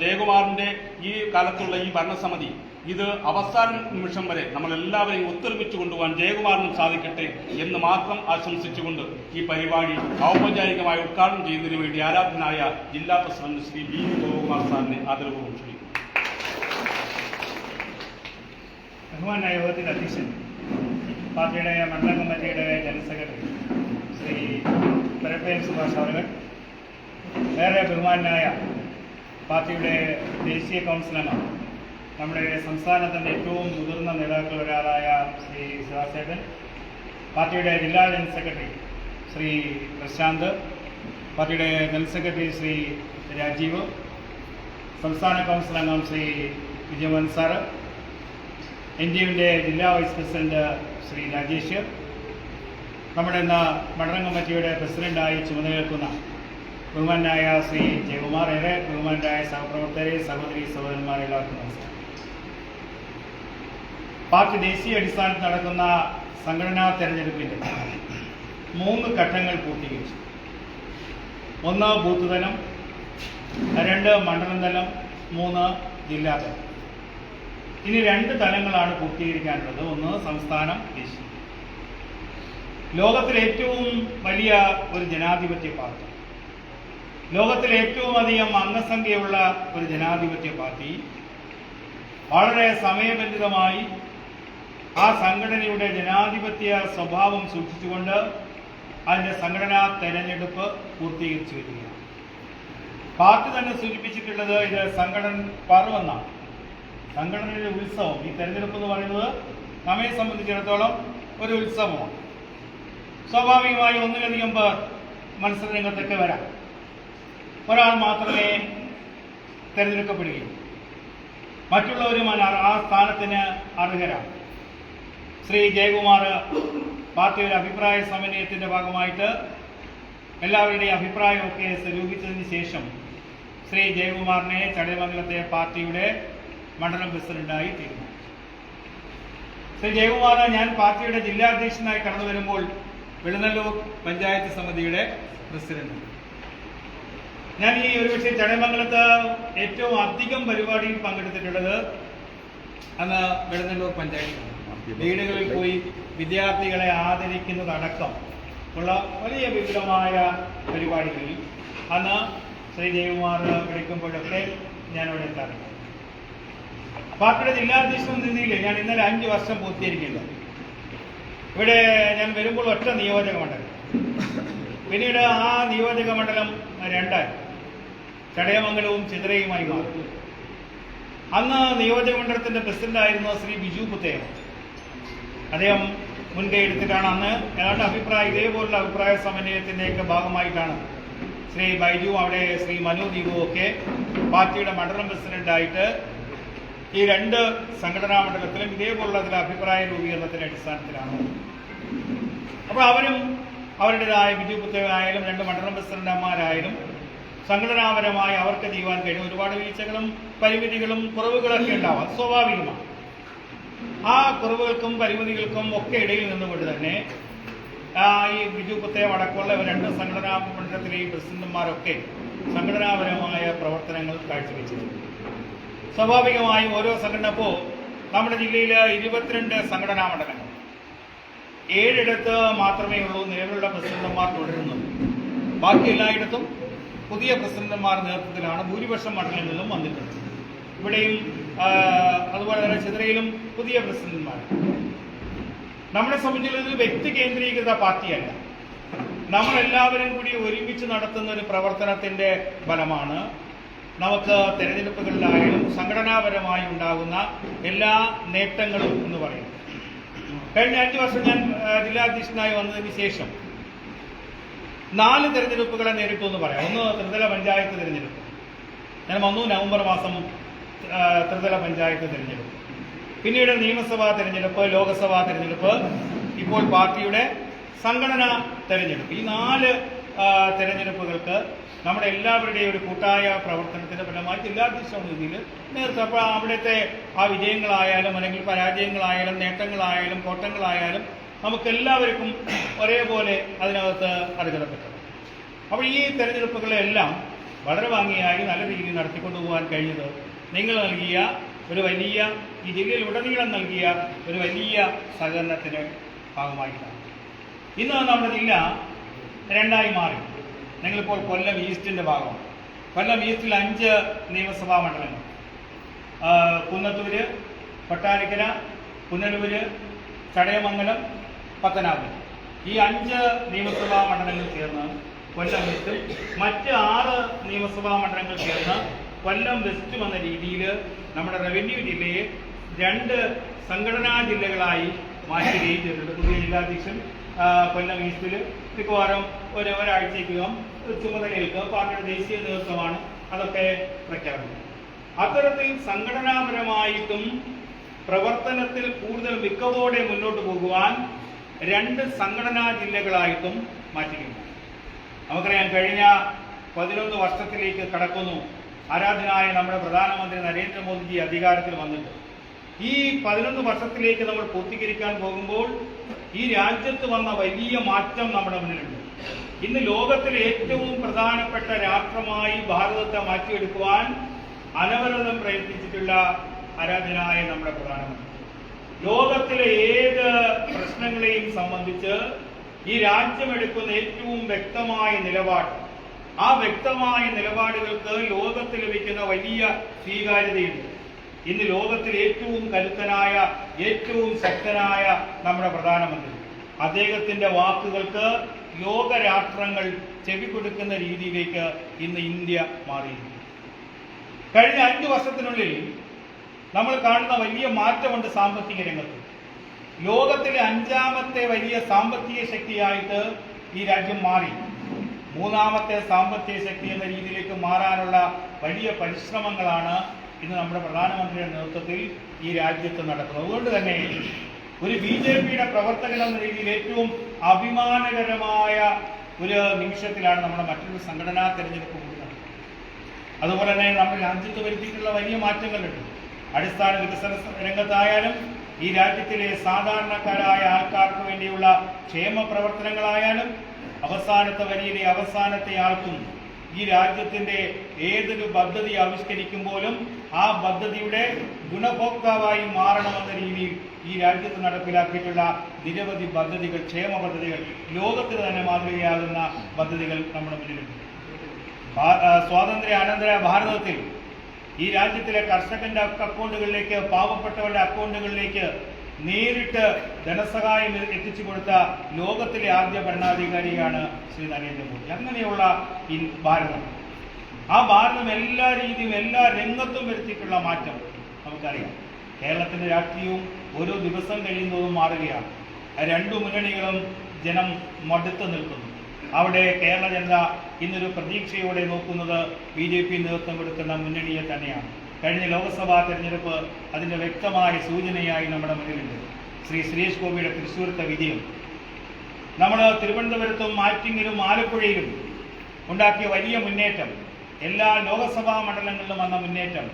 ജയകുമാറിന്റെ ഈ കാലത്തുള്ള ഈ ഭരണസമിതി ഇത് അവസാന നിമിഷം വരെ നമ്മളെല്ലാവരെയും ഒത്തൊരുമിച്ച് കൊണ്ടുപോകാൻ ജയകുമാറിനും സാധിക്കട്ടെ എന്ന് മാത്രം ആശംസിച്ചുകൊണ്ട് ഈ പരിപാടി ഔപചാരികമായി ഉദ്ഘാടനം ചെയ്യുന്നതിന് വേണ്ടി ആരാധനായ ജില്ലാ പ്രസിഡന്റ് ശ്രീ ബി ഗോപകുമാർ സാറിനെ ആദരപൂർവ്വം ക്ഷണിക്കുന്നു. ബഹുമാനായ യോഗത്തിന്റെ അധ്യക്ഷൻ, പാർട്ടിയുടെ മണ്ഡലം കമ്മിറ്റിയുടെ ജനറൽ സെക്രട്ടറി ശ്രീ പരപ്പേൻ സുഭാഷ് അവർ, വേറെ ബഹുമാനായ പാർട്ടിയുടെ ദേശീയ കൗൺസിൽ അംഗം, നമ്മുടെ സംസ്ഥാനത്തിൻ്റെ ഏറ്റവും മുതിർന്ന നേതാക്കളിൽ ഒരാളായ ശ്രീ ശിവാസേട്ടൻ, പാർട്ടിയുടെ ജില്ലാ ജനറൽ സെക്രട്ടറി ശ്രീ പ്രശാന്ത്, പാർട്ടിയുടെ ജനറൽ സെക്രട്ടറി ശ്രീ രാജീവ്, സംസ്ഥാന കൗൺസിൽ അംഗം ശ്രീ വിജയമോഹൻ സാറ്, NDUവിൻ്റെ ജില്ലാ വൈസ് പ്രസിഡന്റ് ശ്രീ രാജേഷ്, നമ്മുടെ ഇന്ന് മണ്ഡലം കമ്മിറ്റിയുടെ പ്രസിഡന്റായി ചുമതലയേൽക്കുന്ന ബഹുമാനായ ശ്രീ ജയകുമാർ, ഏറെ ബഹുമാനായ സഹപ്രവർത്തകരെ, സഹോദരി സഹോദരന്മാരെ, എല്ലാവർക്കും നമസ്കാരം. പാർട്ടി ദേശീയ അടിസ്ഥാനത്തിൽ നടക്കുന്ന സംഘടനാ തെരഞ്ഞെടുപ്പിൻ്റെ 3 ഘട്ടങ്ങൾ പൂർത്തീകരിച്ചു. 1 ബൂത്ത് തലം, 2 മണ്ഡലം തലം, 3 ജില്ലാ തലം. ഇനി 2 തലങ്ങളാണ് പൂർത്തീകരിക്കാനുള്ളത്. 1 സംസ്ഥാനം, ദേശീയം. ലോകത്തിലെ ഏറ്റവും വലിയ ഒരു ജനാധിപത്യ പാർട്ടി, ലോകത്തിലെ ഏറ്റവും അധികം അംഗസംഖ്യയുള്ള ഒരു ജനാധിപത്യ പാർട്ടി വളരെ സമയബന്ധിതമായി ആ സംഘടനയുടെ ജനാധിപത്യ സ്വഭാവം സൂക്ഷിച്ചുകൊണ്ട് അതിൻ്റെ സംഘടനാ തെരഞ്ഞെടുപ്പ് പൂർത്തീകരിച്ചു വരികയാണ്. പാർട്ടി തന്നെ സൂചിപ്പിച്ചിട്ടുള്ളത് ഇത് സംഘടന പർവ്വെന്നാണ്. സംഘടനയുടെ ഉത്സവം. ഈ തെരഞ്ഞെടുപ്പ് എന്ന് പറയുന്നത് നമ്മെ സംബന്ധിച്ചിടത്തോളം ഒരു ഉത്സവമാണ്. സ്വാഭാവികമായി ഒന്നിലധികം പേർ മത്സരരംഗത്തൊക്കെ വരാം. ഒരാൾ മാത്രമേ തിരഞ്ഞെടുക്കപ്പെടുകയുള്ളൂ. മറ്റുള്ളവരും ആ സ്ഥാനത്തിന് അർഹരാണ്. ശ്രീ ജയകുമാർ പാർട്ടിയുടെ അഭിപ്രായ സമന്വയത്തിൻ്റെ ഭാഗമായിട്ട് എല്ലാവരുടെയും അഭിപ്രായമൊക്കെ സ്വരൂപിച്ചതിന് ശേഷം ശ്രീ ജയകുമാറിനെ ചടയമംഗലത്തെ പാർട്ടിയുടെ മണ്ഡലം പ്രസിഡന്റായി തീരുമാനിച്ചു. ശ്രീ ജയകുമാർ ഞാൻ പാർട്ടിയുടെ ജില്ലാ അധ്യക്ഷനായി കടന്നു വരുമ്പോൾ വെളുന്നല്ലൂർ പഞ്ചായത്ത് സമിതിയുടെ പ്രസിഡന്റ്. ഞാൻ ഈ ഒരുപക്ഷെ ചടയമംഗലത്ത് ഏറ്റവും അധികം പരിപാടിയിൽ പങ്കെടുത്തിട്ടുള്ളത് അന്ന് വെളുന്നല്ലൂർ പഞ്ചായത്ത് വീടുകളിൽ പോയി വിദ്യാർത്ഥികളെ ആദരിക്കുന്നതടക്കം ഉള്ള വലിയ വിപുലമായ പരിപാടികളിൽ അന്ന് ശ്രീ ജയകുമാർ വിളിക്കുമ്പോഴൊക്കെ ഞാനിവിടെ എത്താറുണ്ട്. പാർട്ടിയുടെ ജില്ലാധ്യക്ഷൻ നിന്നതിൽ ഞാൻ ഇന്നലെ 5 വർഷം പൂർത്തീകരിക്കുന്നു. ഇവിടെ ഞാൻ വരുമ്പോൾ ഒറ്റ നിയോജക മണ്ഡലം, പിന്നീട് ആ നിയോജക മണ്ഡലം 2 ചടയമംഗലവും ചിത്രയുമായി മാറി. അന്ന് നിയോജക മണ്ഡലത്തിന്റെ പ്രസിഡന്റായിരുന്ന ശ്രീ ബിജു പുത്തേൻ, അദ്ദേഹം മുൻകൈ എടുത്തിട്ടാണ് അന്ന് ഏതാണ്ട് ഇതേപോലുള്ള അഭിപ്രായ സമന്വയത്തിന്റെയൊക്കെ ഭാഗമായിട്ടാണ് ശ്രീ ബൈജു, അവിടെ ശ്രീ മനു ദീപു ഒക്കെ പാർട്ടിയുടെ മണ്ഡലം പ്രസിഡന്റായിട്ട് ഈ 2 സംഘടനാ മണ്ഡലത്തിലും ഇതേപോലുള്ള ചില അഭിപ്രായ രൂപീകരണത്തിന്റെ അടിസ്ഥാനത്തിലാണ്. അപ്പോൾ അവരും അവരുടേതായ ബിജു പുത്തയായാലും 2 മണ്ഡലം പ്രസിഡന്റുമാരായാലും സംഘടനാപരമായി അവർക്ക് ചെയ്യുവാൻ കഴിയും. ഒരുപാട് വീഴ്ചകളും പരിമിതികളും കുറവുകളൊക്കെ ഉണ്ടാവാം, സ്വാഭാവികമാണ്. ആ കുറവുകൾക്കും പരിമിതികൾക്കും ഒക്കെ ഇടയിൽ നിന്നുകൊണ്ട് തന്നെ ഈ ബിജു പുത്തയം അടക്കമുള്ള 2 സംഘടനാ മണ്ഡലത്തിലെയും പ്രസിഡന്റുമാരൊക്കെ സംഘടനാപരമായ പ്രവർത്തനങ്ങൾ കാഴ്ചവെച്ചിട്ടുണ്ട്. സ്വാഭാവികമായും ഓരോ സംഘടന ഇപ്പോൾ നമ്മുടെ ജില്ലയിൽ 22 സംഘടനാ മണ്ഡലങ്ങൾ, 7 മാത്രമേ ഉള്ളൂ നിലവിലുള്ള പ്രസിഡന്റുമാർ തുടരുന്നത്. ബാക്കി എല്ലായിടത്തും പുതിയ പ്രസിഡന്റുമാർ നേതൃത്വത്തിലാണ് ഭൂരിപക്ഷം മണ്ഡലങ്ങളിലും വന്നിട്ടുണ്ട്. ഇവിടെയും അതുപോലെ തന്നെ ചിത്രയിലും പുതിയ പ്രസിഡന്റുമാർ. നമ്മളെ സംബന്ധിച്ചുള്ളത് വ്യക്തി കേന്ദ്രീകൃത പാർട്ടിയല്ല. നമ്മളെല്ലാവരും കൂടി ഒരുമിച്ച് നടത്തുന്ന ഒരു പ്രവർത്തനത്തിന്റെ ഫലമാണ് നമുക്ക് തെരഞ്ഞെടുപ്പുകളിലായാലും സംഘടനാപരമായി ഉണ്ടാകുന്ന എല്ലാ നേട്ടങ്ങളും എന്ന് പറയുന്നത്. കഴിഞ്ഞ 5 വർഷം ഞാൻ ജില്ലാധ്യക്ഷനായി വന്നതിന് ശേഷം 4 തെരഞ്ഞെടുപ്പുകളെ നേരിട്ടു എന്ന് പറയാം. ഒന്ന് ത്രിതല പഞ്ചായത്ത് തെരഞ്ഞെടുപ്പ്, ഞാൻ വന്നു നവംബർ മാസം ത്രിതല പഞ്ചായത്ത് തെരഞ്ഞെടുപ്പ്, പിന്നീട് നിയമസഭാ തെരഞ്ഞെടുപ്പ്, ലോക്സഭാ തെരഞ്ഞെടുപ്പ്, ഇപ്പോൾ പാർട്ടിയുടെ സംഘടനാ തെരഞ്ഞെടുപ്പ്. ഈ 4 തെരഞ്ഞെടുപ്പുകൾക്ക് നമ്മുടെ എല്ലാവരുടെയും ഒരു കൂട്ടായ പ്രവർത്തനത്തിന്റെ ഫലമായി ജില്ലാധ്യക്ഷ രീതിയിൽ നേതൃത്വം. അപ്പോൾ അവിടുത്തെ ആ വിജയങ്ങളായാലും അല്ലെങ്കിൽ പരാജയങ്ങളായാലും നേട്ടങ്ങളായാലും കോട്ടങ്ങളായാലും നമുക്കെല്ലാവർക്കും ഒരേപോലെ അതിനകത്ത് അർഹതപ്പെട്ടത്. അപ്പോൾ ഈ തെരഞ്ഞെടുപ്പുകളെല്ലാം വളരെ ഭംഗിയായി നല്ല രീതിയിൽ നടത്തിക്കൊണ്ടുപോകാൻ കഴിഞ്ഞത് നിങ്ങൾ നൽകിയ ഒരു വലിയ, ഈ ജില്ലയിൽ ഉടനീളം നൽകിയ ഒരു വലിയ സഹകരണത്തിന് ഭാഗമായിട്ടാണ്. ഇന്ന് നമ്മുടെ ജില്ല 2ആയി മാറി. നിങ്ങളിപ്പോൾ കൊല്ലം ഈസ്റ്റിന്റെ ഭാഗമാണ്. കൊല്ലം ഈസ്റ്റിൽ 5 നിയമസഭാ മണ്ഡലങ്ങൾ, കുന്നത്തൂര്, കൊട്ടാരക്കര, പുനലൂര്, ചടയമംഗലം, പത്തനാപുരം, ഈ 5 നിയമസഭാ മണ്ഡലങ്ങൾ ചേർന്ന് കൊല്ലം ഈസ്റ്റും മറ്റ് 6 നിയമസഭാ മണ്ഡലങ്ങൾ ചേർന്ന് കൊല്ലം വെസ്റ്റും എന്ന രീതിയിൽ നമ്മുടെ റവന്യൂ ജില്ലയെ 2 സംഘടനാ ജില്ലകളായി മാറ്റുകയും ചെയ്തിട്ടുണ്ട്. പുതിയ ജില്ലാധ്യക്ഷൻ കൊല്ലം ഈസ്റ്റിൽ മിക്കവാറും ഒരാഴ്ചയ്ക്കകം ചുമതലയേൽക്കുക. പാർട്ടിയുടെ ദേശീയ നേതൃത്വമാണ് അതൊക്കെ പ്രഖ്യാപിക്കുന്നത്. അത്തരത്തിൽ സംഘടനാപരമായിട്ടും പ്രവർത്തനത്തിൽ കൂടുതൽ മികവോടെ മുന്നോട്ട് പോകുവാൻ 2 സംഘടനാ ജില്ലകളായിട്ടും മാറ്റുകയാണ്. നമുക്കറിയാം, കഴിഞ്ഞ 11 വർഷത്തിലേക്ക് കടക്കുന്നു ആരാധനായ നമ്മുടെ പ്രധാനമന്ത്രി നരേന്ദ്രമോദിജി അധികാരത്തിൽ വന്നിട്ട്. ഈ 11 വർഷത്തിലേക്ക് നമ്മൾ പൂർത്തീകരിക്കാൻ പോകുമ്പോൾ ഈ രാജ്യത്ത് വന്ന വലിയ മാറ്റം നമ്മുടെ മുന്നിലുണ്ട്. ഇന്ന് ലോകത്തിലെ ഏറ്റവും പ്രധാനപ്പെട്ട രാഷ്ട്രമായി ഭാരതത്തെ മാറ്റിയെടുക്കുവാൻ അനവരതം പ്രയത്നിച്ചിട്ടുള്ള ആരാധനായ നമ്മുടെ പ്രധാനമന്ത്രി ലോകത്തിലെ ഏത് പ്രശ്നങ്ങളെയും സംബന്ധിച്ച് ഈ രാജ്യമെടുക്കുന്ന ഏറ്റവും വ്യക്തമായ നിലപാട്, ആ വ്യക്തമായ നിലപാടുകൾക്ക് ലോകത്ത് ലഭിക്കുന്ന വലിയ സ്വീകാര്യതയുണ്ട്. ഇന്ന് ലോകത്തിൽ ഏറ്റവും കരുത്തനായ, ഏറ്റവും ശക്തനായ നമ്മുടെ പ്രധാനമന്ത്രി, അദ്ദേഹത്തിന്റെ വാക്കുകൾക്ക് ലോകരാഷ്ട്രങ്ങൾ ചെവി കൊടുക്കുന്ന രീതിയിലേക്ക് ഇന്ന് ഇന്ത്യ മാറിയിരിക്കുന്നു. കഴിഞ്ഞ 5 വർഷത്തിനുള്ളിൽ നമ്മൾ കാണുന്ന വലിയ മാറ്റമുണ്ട് സാമ്പത്തിക രംഗത്ത്. ലോകത്തിലെ 5ാമത്തെ വലിയ സാമ്പത്തിക ശക്തിയായിട്ട് ഈ രാജ്യം മാറി. 3ാമത്തെ സാമ്പത്തിക ശക്തി എന്ന രീതിയിലേക്ക് മാറാനുള്ള വലിയ പരിശ്രമങ്ങളാണ് ഇന്ന് നമ്മുടെ പ്രധാനമന്ത്രിയുടെ നേതൃത്വത്തിൽ ഈ രാജ്യത്ത് നടക്കുന്നത്. അതുകൊണ്ട് തന്നെ ഒരു BJPയുടെ പ്രവർത്തകൻ എന്ന രീതിയിൽ ഏറ്റവും അഭിമാനകരമായ ഒരു നിമിഷത്തിലാണ് നമ്മുടെ മറ്റൊരു സംഘടനാ തെരഞ്ഞെടുപ്പ് കൂടി നടക്കുന്നത്. അതുപോലെ തന്നെ നമ്മുടെ രാജ്യത്ത് വരുത്തിയിട്ടുള്ള വലിയ മാറ്റങ്ങളുണ്ട്. അടിസ്ഥാന വികസന രംഗത്തായാലും ഈ രാജ്യത്തിലെ സാധാരണക്കാരായ ആൾക്കാർക്ക് വേണ്ടിയുള്ള ക്ഷേമ പ്രവർത്തനങ്ങളായാലും അവസാനത്തെ വരിയിലെ അവസാനത്തെ ആൾക്കും ഈ രാജ്യത്തിന്റെ ഏതൊരു പദ്ധതി ആവിഷ്കരിക്കുമ്പോഴും ആ പദ്ധതിയുടെ ഗുണഭോക്താവായി മാറണമെന്ന രീതിയിൽ ഈ രാജ്യത്ത് നടപ്പിലാക്കിയിട്ടുള്ള നിരവധി പദ്ധതികൾ, ക്ഷേമ പദ്ധതികൾ, ലോകത്തിന് തന്നെ മാതൃകയാകുന്ന പദ്ധതികൾ നമ്മുടെ മുന്നിലുണ്ട്. സ്വാതന്ത്ര്യാനന്തര ഭാരതത്തിൽ ഈ രാജ്യത്തിലെ കർഷകന്റെ അക്കൗണ്ടുകളിലേക്ക്, പാവപ്പെട്ടവരുടെ അക്കൗണ്ടുകളിലേക്ക് നേരിട്ട് ധനസഹായം എത്തിച്ചു കൊടുത്ത ലോകത്തിലെ ആദ്യ ഭരണാധികാരിയാണ് ശ്രീ നരേന്ദ്രമോദി. അങ്ങനെയുള്ള ഈ ഭാരതം, ആ ഭാരതം എല്ലാ രീതിയും എല്ലാ രംഗത്തും വരുത്തിയിട്ടുള്ള മാറ്റം നമുക്കറിയാം. കേരളത്തിന്റെ രാഷ്ട്രീയവും ഓരോ ദിവസം കഴിയുന്നതും മാറുകയാണ്. 2 മുന്നണികളും ജനം മടുത്തു നിൽക്കുന്നു. അവിടെ കേരള ജനത ഇന്നൊരു പ്രതീക്ഷയോടെ നോക്കുന്നത് BJP നേതൃത്വം കൊടുക്കുന്ന മുന്നണിയെ തന്നെയാണ്. കഴിഞ്ഞ ലോക്സഭാ തെരഞ്ഞെടുപ്പ് അതിൻ്റെ വ്യക്തമായ സൂചനയായി നമ്മുടെ മുന്നിലുണ്ട്. ശ്രീ സുരേഷ് ഗോപിയുടെ തൃശ്ശൂരത്തെ വിജയം, നമ്മൾ തിരുവനന്തപുരത്തും ആറ്റിങ്ങലും ആലപ്പുഴയിലും ഉണ്ടാക്കിയ വലിയ മുന്നേറ്റം, എല്ലാ ലോക്സഭാ മണ്ഡലങ്ങളിലും വന്ന മുന്നേറ്റം,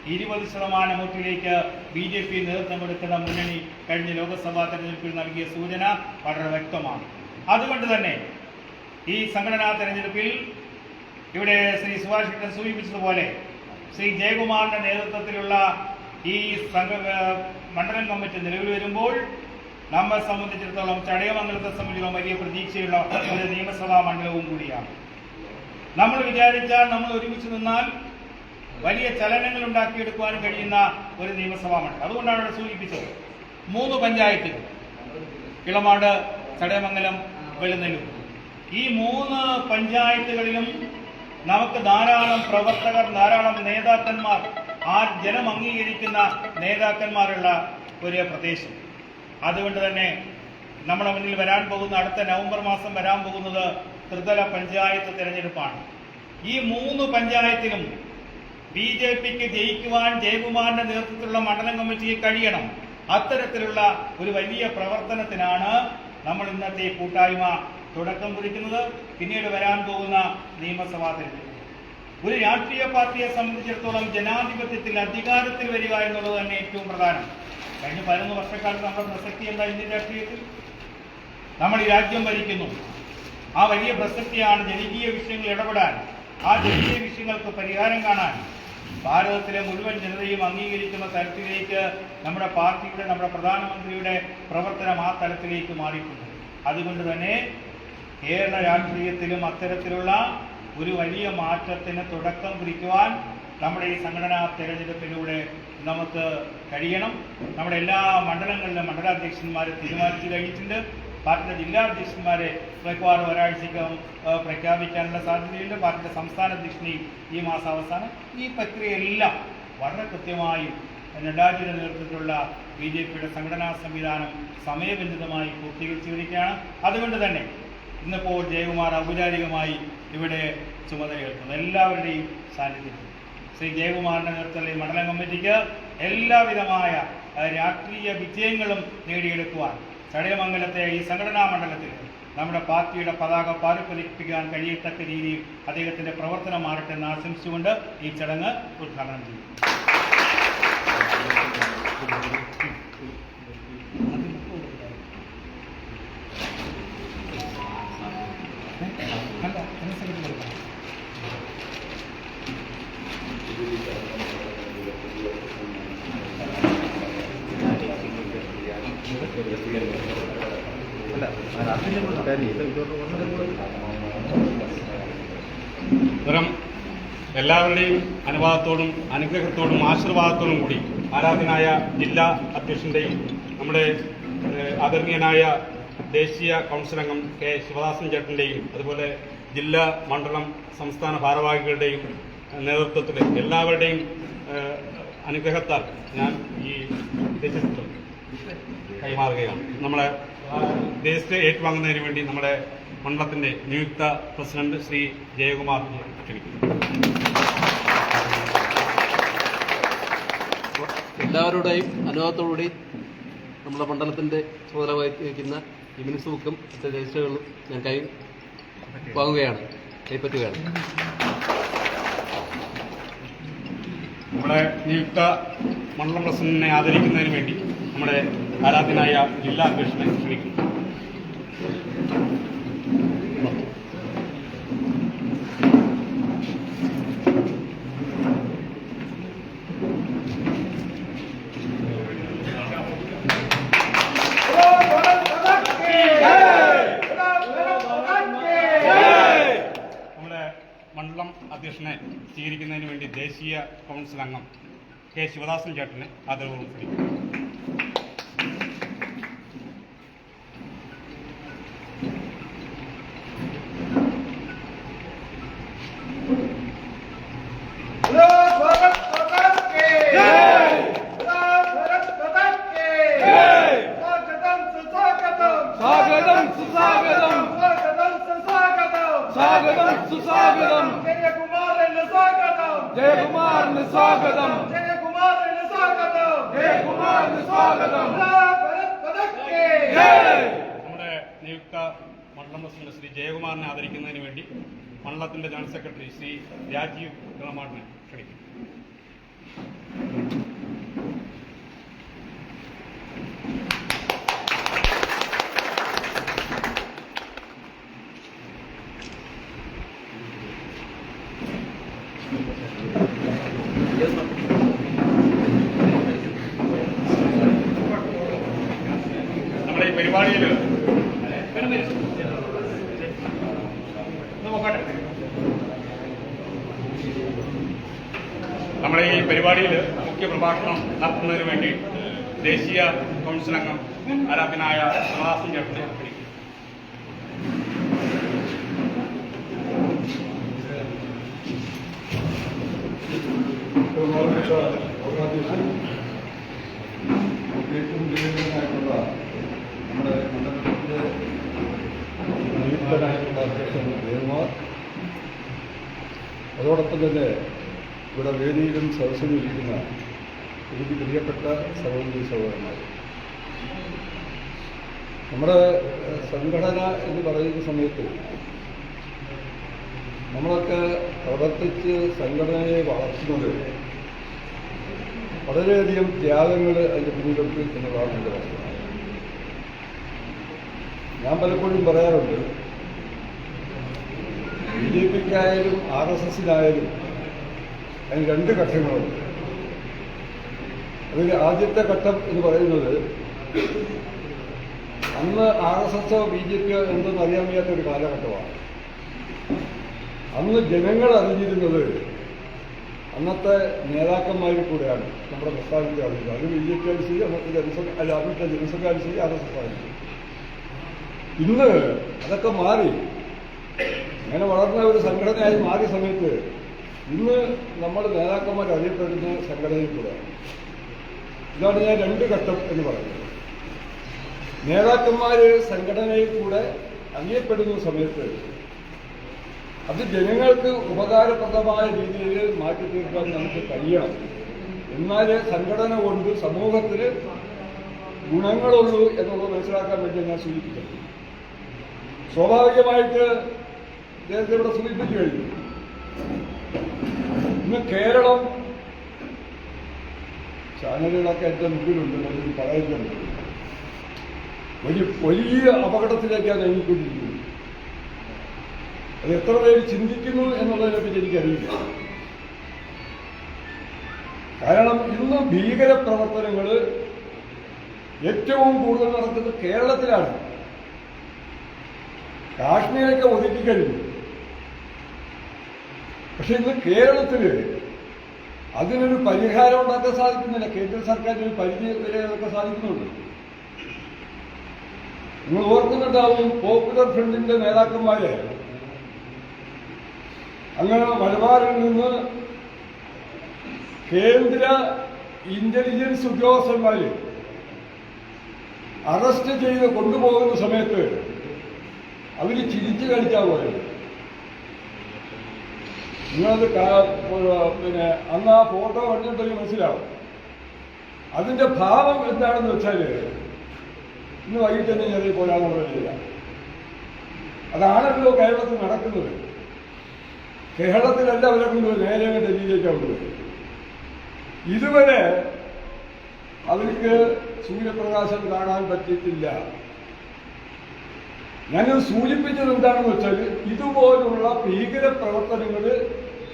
20% വോട്ടിലേക്ക് BJP നേതൃത്വം കൊടുക്കുന്ന മുന്നണി കഴിഞ്ഞ ലോക്സഭാ തെരഞ്ഞെടുപ്പിൽ നൽകിയ സൂചന വളരെ വ്യക്തമാണ്. അതുകൊണ്ട് തന്നെ ഈ സംഘടനാ തെരഞ്ഞെടുപ്പിൽ ഇവിടെ ശ്രീ സുഭാഷ് കൃഷ്ണൻ സൂചിപ്പിച്ചതുപോലെ ശ്രീ ജയകുമാറിന്റെ നേതൃത്വത്തിലുള്ള ഈ മണ്ഡലം കമ്മിറ്റി നിലവിൽ വരുമ്പോൾ നമ്മെ സംബന്ധിച്ചിടത്തോളം ചടയമംഗലത്തെ സംബന്ധിച്ചിടത്തോളം വലിയ പ്രതീക്ഷയുള്ള ഒരു നിയമസഭാ മണ്ഡലവും കൂടിയാണ്. നമ്മൾ വിചാരിച്ചാൽ, നമ്മൾ ഒരുമിച്ച് നിന്നാൽ വലിയ ചലനങ്ങൾ ഉണ്ടാക്കിയെടുക്കുവാൻ കഴിയുന്ന ഒരു നിയമസഭാ മണ്ഡലം. അതുകൊണ്ടാണ് ഇവിടെ സൂചിപ്പിച്ചത് 3 പഞ്ചായത്തുകൾ, കിളമാട്, ചടയമംഗലം, വെളുന്നല്ലൂർ. ഈ 3 പഞ്ചായത്തുകളിലും നമുക്ക് ധാരാളം പ്രവർത്തകർ, ധാരാളം നേതാക്കന്മാർ, ജനം അംഗീകരിക്കുന്ന നേതാക്കന്മാരുള്ള ഒരു പ്രദേശം. അതുകൊണ്ട് തന്നെ നമ്മുടെ മുന്നിൽ വരാൻ പോകുന്ന അടുത്ത നവംബർ മാസം വരാൻ പോകുന്നത് ത്രിതല പഞ്ചായത്ത് തെരഞ്ഞെടുപ്പാണ്. ഈ 3 പഞ്ചായത്തിലും BJPക്ക് ജയിക്കുവാൻ ജയകുമാറിന്റെ നേതൃത്വത്തിലുള്ള മണ്ഡലം കമ്മിറ്റിക്ക് കഴിയണം. അത്തരത്തിലുള്ള ഒരു വലിയ പ്രവർത്തനത്തിനാണ് നമ്മൾ ഇന്നത്തെ കൂട്ടായ്മ തുടക്കം കുറിക്കുന്നത്. പിന്നീട് വരാൻ പോകുന്ന നിയമസഭാ തെരഞ്ഞെടുപ്പ് ഒരു രാഷ്ട്രീയ പാർട്ടിയെ സംബന്ധിച്ചിടത്തോളം ജനാധിപത്യത്തിൽ അധികാരത്തിൽ വരിക എന്നുള്ളത് തന്നെ ഏറ്റവും പ്രധാനം. കഴിഞ്ഞ 11 വർഷക്കാലത്ത് നമ്മുടെ പ്രസക്തി എന്താ? ഇന്ത്യൻ രാഷ്ട്രീയത്തിൽ നമ്മൾ ഈ രാജ്യം ഭരിക്കുന്നു. ആ വലിയ പ്രസക്തിയാണ് ജനകീയ വിഷയങ്ങൾ ഇടപെടാൻ, ആ ജനകീയ വിഷയങ്ങൾക്ക് പരിഹാരം കാണാൻ ഭാരതത്തിലെ മുഴുവൻ ജനതയും അംഗീകരിക്കുന്ന തലത്തിലേക്ക് നമ്മുടെ പാർട്ടിയുടെ, നമ്മുടെ പ്രധാനമന്ത്രിയുടെ പ്രവർത്തനം ആ തലത്തിലേക്ക് മാറിയിട്ടുണ്ട്. അതുകൊണ്ട് തന്നെ കേരള രാഷ്ട്രീയത്തിലും അത്തരത്തിലുള്ള ഒരു വലിയ മാറ്റത്തിന് തുടക്കം കുറിക്കുവാൻ നമ്മുടെ ഈ സംഘടനാ തെരഞ്ഞെടുപ്പിലൂടെ നമുക്ക് കഴിയണം. നമ്മുടെ എല്ലാ മണ്ഡലങ്ങളിലും മണ്ഡലാധ്യക്ഷന്മാരെ തീരുമാനിച്ചു കഴിഞ്ഞിട്ടുണ്ട്. പാർട്ടിയുടെ ജില്ലാ അധ്യക്ഷന്മാരെ മിക്കവാറും ഒരാഴ്ചക്കകം പ്രഖ്യാപിക്കാനുള്ള സാധ്യതയുണ്ട്. പാർട്ടിയുടെ സംസ്ഥാന അധ്യക്ഷനെയും ഈ മാസം അവസാനം. ഈ പ്രക്രിയയെല്ലാം വളരെ കൃത്യമായും നഡ്ഡാജിയുടെ നേതൃത്വത്തിലുള്ള BJPയുടെ സംഘടനാ സംവിധാനം സമയബന്ധിതമായി പൂർത്തീകരിച്ചു വരികയാണ്. അതുകൊണ്ട് തന്നെ ഇന്നിപ്പോൾ ജയകുമാർ ഔപചാരികമായി ഇവിടെ ചുമതലയേൽക്കുന്നു. എല്ലാവരുടെയും സാന്നിധ്യത്തിൽ ശ്രീ ജയകുമാറിന്റെ നേതൃത്വത്തിലുള്ള ഈ മണ്ഡലം കമ്മിറ്റിക്ക് എല്ലാവിധമായ രാഷ്ട്രീയ വിജയങ്ങളും നേടിയെടുക്കുവാൻ ചടയമംഗലത്തെ ഈ സംഘടനാ മണ്ഡലത്തിൽ നമ്മുടെ പാർട്ടിയുടെ പതാക പാറിപ്പതിപ്പിക്കാൻ കഴിയത്തക്ക രീതിയിൽ അദ്ദേഹത്തിന്റെ പ്രവർത്തനം മാറട്ടെ എന്ന് ആശംസിച്ചുകൊണ്ട് ഈ ചടങ്ങ് ഉദ്ഘാടനം ചെയ്യും. എല്ലാവരുടെയും അനുവാദത്തോടും അനുഗ്രഹത്തോടും ആശീർവാദത്തോടും കൂടി ആരാധനായ ജില്ലാ അധ്യക്ഷന്റെയും നമ്മുടെ ആദരണീയനായ ദേശീയ കൗൺസിൽ അംഗം കെ ശിവദാസൻ ചേട്ടന്റെയും അതുപോലെ ജില്ലാ മണ്ഡലം സംസ്ഥാന ഭാരവാഹികളുടെയും നേതൃത്വത്തിൽ എല്ലാവരുടെയും അനുഗ്രഹത്താൽ ഞാൻ ഈ ദേശത്വം കൈമാറുകയാണ്. നമ്മളെ ദേശത്തെ ഏറ്റുവാങ്ങുന്നതിന് വേണ്ടി നമ്മുടെ മണ്ഡലത്തിന്റെ നിയുക്ത പ്രസിഡന്റ് ശ്രീ ജയകുമാർ ക്ഷണിക്കുന്നു. എല്ലാവരുടെയും അനുഭവത്തോടുകൂടി നമ്മുടെ മണ്ഡലത്തിന്റെ ചുമതല വഹിക്കുന്ന ഈ മിനിറ്റ്സ് ബുക്കും മറ്റ് രജിസ്റ്ററുകളും ഞാൻ കൈപ്പറ്റുകയാണ്. നമ്മുടെ നിയുക്ത മണ്ഡലം പ്രസിഡന്റിനെ ആദരിക്കുന്നതിന് വേണ്ടി നമ്മുടെ ആരാധ്യനായ ജില്ലാ അധ്യക്ഷനെ ക്ഷണിക്കുന്നു. മണ്ഡലം അധ്യക്ഷനെ സ്വീകരിക്കുന്നതിന് വേണ്ടി ദേശീയ കൗൺസിൽ അംഗം കെ ശിവദാസൻ ചേട്ടനെ ആദരവോടും ക്ഷണിക്കുന്നു. स्वागतम നമ്മുടെ നിയുക്ത മണ്ഡലം പ്രസിഡന്റ് ശ്രീ ജയകുമാറിനെ ആദരിക്കുന്നതിന് വേണ്ടി മണ്ഡലത്തിന്റെ ജനറൽ സെക്രട്ടറി ശ്രീ രാജീവ് ഗണമാടിനെ ക്ഷണിക്കും. നമ്മുടെ ഈ പരിപാടിയിൽ മുഖ്യ പ്രഭാഷണം നടത്തുന്നതിന് വേണ്ടി ദേശീയ കൗൺസിൽ അംഗം ആരാധനായ കമലഹാസൻ ചേട്ടനെ ക്ഷണിക്കും. ഏറ്റവും ജനകീയനായിട്ടുള്ള നമ്മുടെ മണ്ഡലത്തിലെ നിയുക്തനായിട്ടുള്ള അധ്യക്ഷൻ ദേവകുമാർ, അതോടൊപ്പം തന്നെ ഇവിടെ വേദിയിലും സദസ്സിലും ഇരിക്കുന്ന എനിക്ക് പ്രിയപ്പെട്ട സഹോദരി സഹോദരന്മാർ, നമ്മുടെ സംഘടന എന്ന് പറയുന്ന സമയത്ത് നമ്മളൊക്കെ പ്രവർത്തിച്ച് സംഘടനയെ വളർത്തുന്നത് വളരെയധികം ത്യാഗങ്ങൾ അതിൻ്റെ പിന്നിലുണ്ട് എന്നുള്ളതാണ് എൻ്റെ വസ്തുത. ഞാൻ പലപ്പോഴും പറയാറുണ്ട്, BJPക്കായാലും RSSനായാലും അതിന് രണ്ട് ഘട്ടങ്ങളുണ്ട്. അതിൽ ആദ്യത്തെ ഘട്ടം എന്ന് പറയുന്നത് അന്ന് RSSോ BJPയോ എന്തെന്ന് അറിയാൻ വയ്യാത്ത ഒരു കാലഘട്ടമാണ്. അന്ന് ജനങ്ങൾ അറിഞ്ഞിരുന്നത് അന്നത്തെ നേതാക്കന്മാരിൽ കൂടെയാണ് നമ്മുടെ പ്രസ്ഥാനത്തെ അറിയുന്നത്. അത് BJP ആയാലും ശരി, അന്നത്തെ അന്നത്തെ ജനസംഘായാലും ശരി, RSS ആയാലും ശരി. ഇന്ന് അതൊക്കെ മാറി അങ്ങനെ വളർന്ന ഒരു സംഘടനയായി മാറിയ സമയത്ത് ഇന്ന് നമ്മൾ നേതാക്കന്മാർ അറിയപ്പെടുന്ന സംഘടനയിൽ കൂടെയാണ്. ഇതാണ് ഞാൻ രണ്ട് ഘട്ടം എന്ന് പറയുന്നത്. നേതാക്കന്മാർ സംഘടനയിൽ കൂടെ അറിയപ്പെടുന്ന സമയത്ത് അത് ജനങ്ങൾക്ക് ഉപകാരപ്രദമായ രീതിയിൽ മാറ്റി തീർക്കാൻ നമുക്ക് കഴിയണം. എന്നാലേ സംഘടന കൊണ്ട് സമൂഹത്തിന് ഗുണങ്ങളുള്ളൂ എന്നുള്ളത് മനസ്സിലാക്കാൻ വേണ്ടി ഞാൻ സൂചിപ്പിക്കുന്നു. സ്വാഭാവികമായിട്ട് നേരത്തെ ഇവിടെ സൂചിപ്പിച്ചു കഴിഞ്ഞു. ഇന്ന് കേരളം, ചാനലുകളൊക്കെ എൻ്റെ മുമ്പിലുണ്ട്, നമുക്ക് പറയുന്നുണ്ട്, വലിയ അപകടത്തിലേക്കാണ് നീങ്ങിക്കൊണ്ടിരിക്കുന്നത്. അത് എത്ര പേര് ചിന്തിക്കുന്നു എന്നുള്ളതിനെപ്പറ്റി എനിക്കറിയില്ല. കാരണം ഇന്ന് ഭീകരപ്രവർത്തനങ്ങൾ ഏറ്റവും കൂടുതൽ നടക്കുന്നത് കേരളത്തിലാണ്. കാശ്മീരൊക്കെ ഒതുക്കിക്കഴിഞ്ഞു. പക്ഷെ ഇന്ന് കേരളത്തിൽ അതിനൊരു പരിഹാരം ഉണ്ടാക്കാൻ സാധിക്കുന്നില്ല. കേന്ദ്ര സർക്കാരിന് പരിധി വരെ അതൊക്കെ സാധിക്കുന്നുള്ളൂ. നിങ്ങൾ ഓർക്കുന്നുണ്ടാവും, പോപ്പുലർ ഫ്രണ്ടിന്റെ നേതാക്കന്മാരെ അങ്ങനെ മലബാറിൽ നിന്ന് കേന്ദ്ര ഇന്റലിജൻസ് ഉദ്യോഗസ്ഥന്മാര് അറസ്റ്റ് ചെയ്ത് കൊണ്ടുപോകുന്ന സമയത്ത് അവര് ചിരിച്ചു കളിക്കാൻ പോയത്. നിങ്ങളത് പിന്നെ അന്ന് ആ ഫോട്ടോ കണ്ടിട്ടുണ്ടെങ്കിൽ മനസ്സിലാവും. അതിന്റെ ഭാവം എന്താണെന്ന് വെച്ചാൽ ഇന്ന് വൈകിട്ട് തന്നെ ചെറിയ പോരാന്നുള്ളതില്ല. അതാണല്ലോ കേരളത്തിൽ നടക്കുന്നത്. കേരളത്തിലല്ല അവരെ കൊണ്ടുപോയി നേരെ ഡൽഹിയിലേക്കാണ് കൊണ്ടുപോയി. ഇതുവരെ അവർക്ക് സൂര്യപ്രകാശം കാണാൻ പറ്റിയിട്ടില്ല. ഞാനത് സൂചിപ്പിച്ചത് എന്താണെന്ന് വെച്ചാൽ ഇതുപോലുള്ള ഭീകര പ്രവർത്തനങ്ങൾ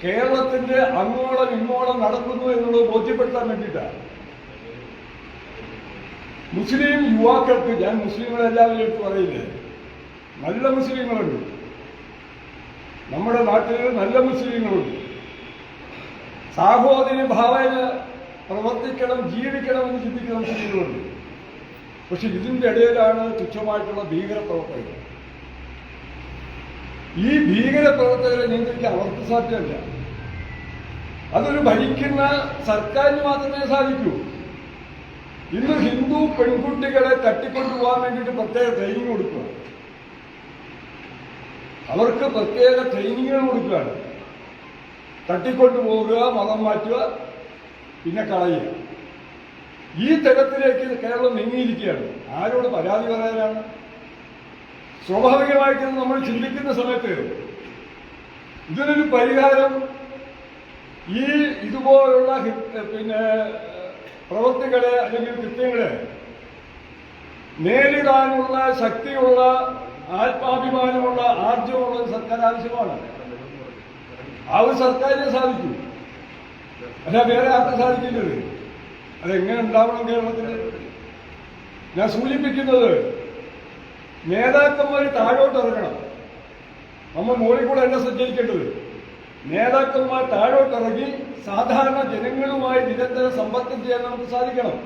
കേരളത്തിന്റെ അങ്ങോളം ഇങ്ങോളം നടക്കുന്നു എന്നുള്ളത് ബോധ്യപ്പെടുത്താൻ വേണ്ടിയിട്ടാണ്. മുസ്ലിം യുവാക്കൾക്ക്, ഞാൻ മുസ്ലിങ്ങളെല്ലാവരും എടുത്ത് പറയില്ലേ, നല്ല മുസ്ലിങ്ങളുണ്ട് നമ്മുടെ നാട്ടിൽ, നല്ല മുസ്ലിങ്ങളുണ്ട്. സാഹോദര്യ ഭാവന പ്രവർത്തിക്കണം, ജീവിക്കണമെന്ന് ചിന്തിക്കുന്ന മുസ്ലിങ്ങളുണ്ട്. പക്ഷെ ഇതിന്റെ ഇടയിലാണ് തുച്ഛമായിട്ടുള്ള ഭീകരപ്രവർത്തകർ. ഈ ഭീകരപ്രവർത്തകരെ നിയന്ത്രിക്കാൻ അവർക്ക് സാധ്യമല്ല. അതൊരു ഭരിക്കുന്ന സർക്കാരിന് മാത്രമേ സാധിക്കൂ. ഇന്ന് ഹിന്ദു പെൺകുട്ടികളെ തട്ടിക്കൊണ്ടുപോകാൻ വേണ്ടിയിട്ട് പ്രത്യേക ട്രെയിനിങ് കൊടുക്കുക. അവർക്ക് പ്രത്യേക ട്രെയിനിങ്ങുകൾ കൊടുക്കുകയാണ്. തട്ടിക്കൊണ്ടുപോവുക, മതം മാറ്റുക, പിന്നെ കളയുക. ഈ തരത്തിലേക്ക് കേരളം നീങ്ങിയിരിക്കുകയാണ്. ആരോട് പരാതി പറയാനാണ്? സ്വാഭാവികമായിട്ട് നമ്മൾ ചിന്തിക്കുന്ന സമയത്ത് ഇതിനൊരു പരിഹാരം ഈ ഇതുപോലുള്ള പ്രവൃത്തികളെ അല്ലെങ്കിൽ കൃത്യങ്ങളെ നേരിടാനുള്ള ശക്തിയുള്ള ആത്മാഭിമാനമുള്ള ആർജവമുള്ള ഒരു സർക്കാർ ആവശ്യമാണ്. ആ ഒരു സർക്കാരിനെ സാധിക്കൂ, അല്ല വേറെ ആർക്കും സാധിക്കില്ലത്. അതെങ്ങനെ ഉണ്ടാവണം കേരളത്തിൽ? ഞാൻ സൂചിപ്പിക്കുന്നത് നേതാക്കന്മാർ താഴോട്ട് ഇറങ്ങണം. നമ്മൾ മുകളിൽ കൂടെ അല്ല സഞ്ചരിക്കേണ്ടത്. നേതാക്കന്മാർ താഴോട്ടിറങ്ങി സാധാരണ ജനങ്ങളുമായി നിരന്തരം സമ്പർക്കം ചെയ്യാൻ നമുക്ക് സാധിക്കണം.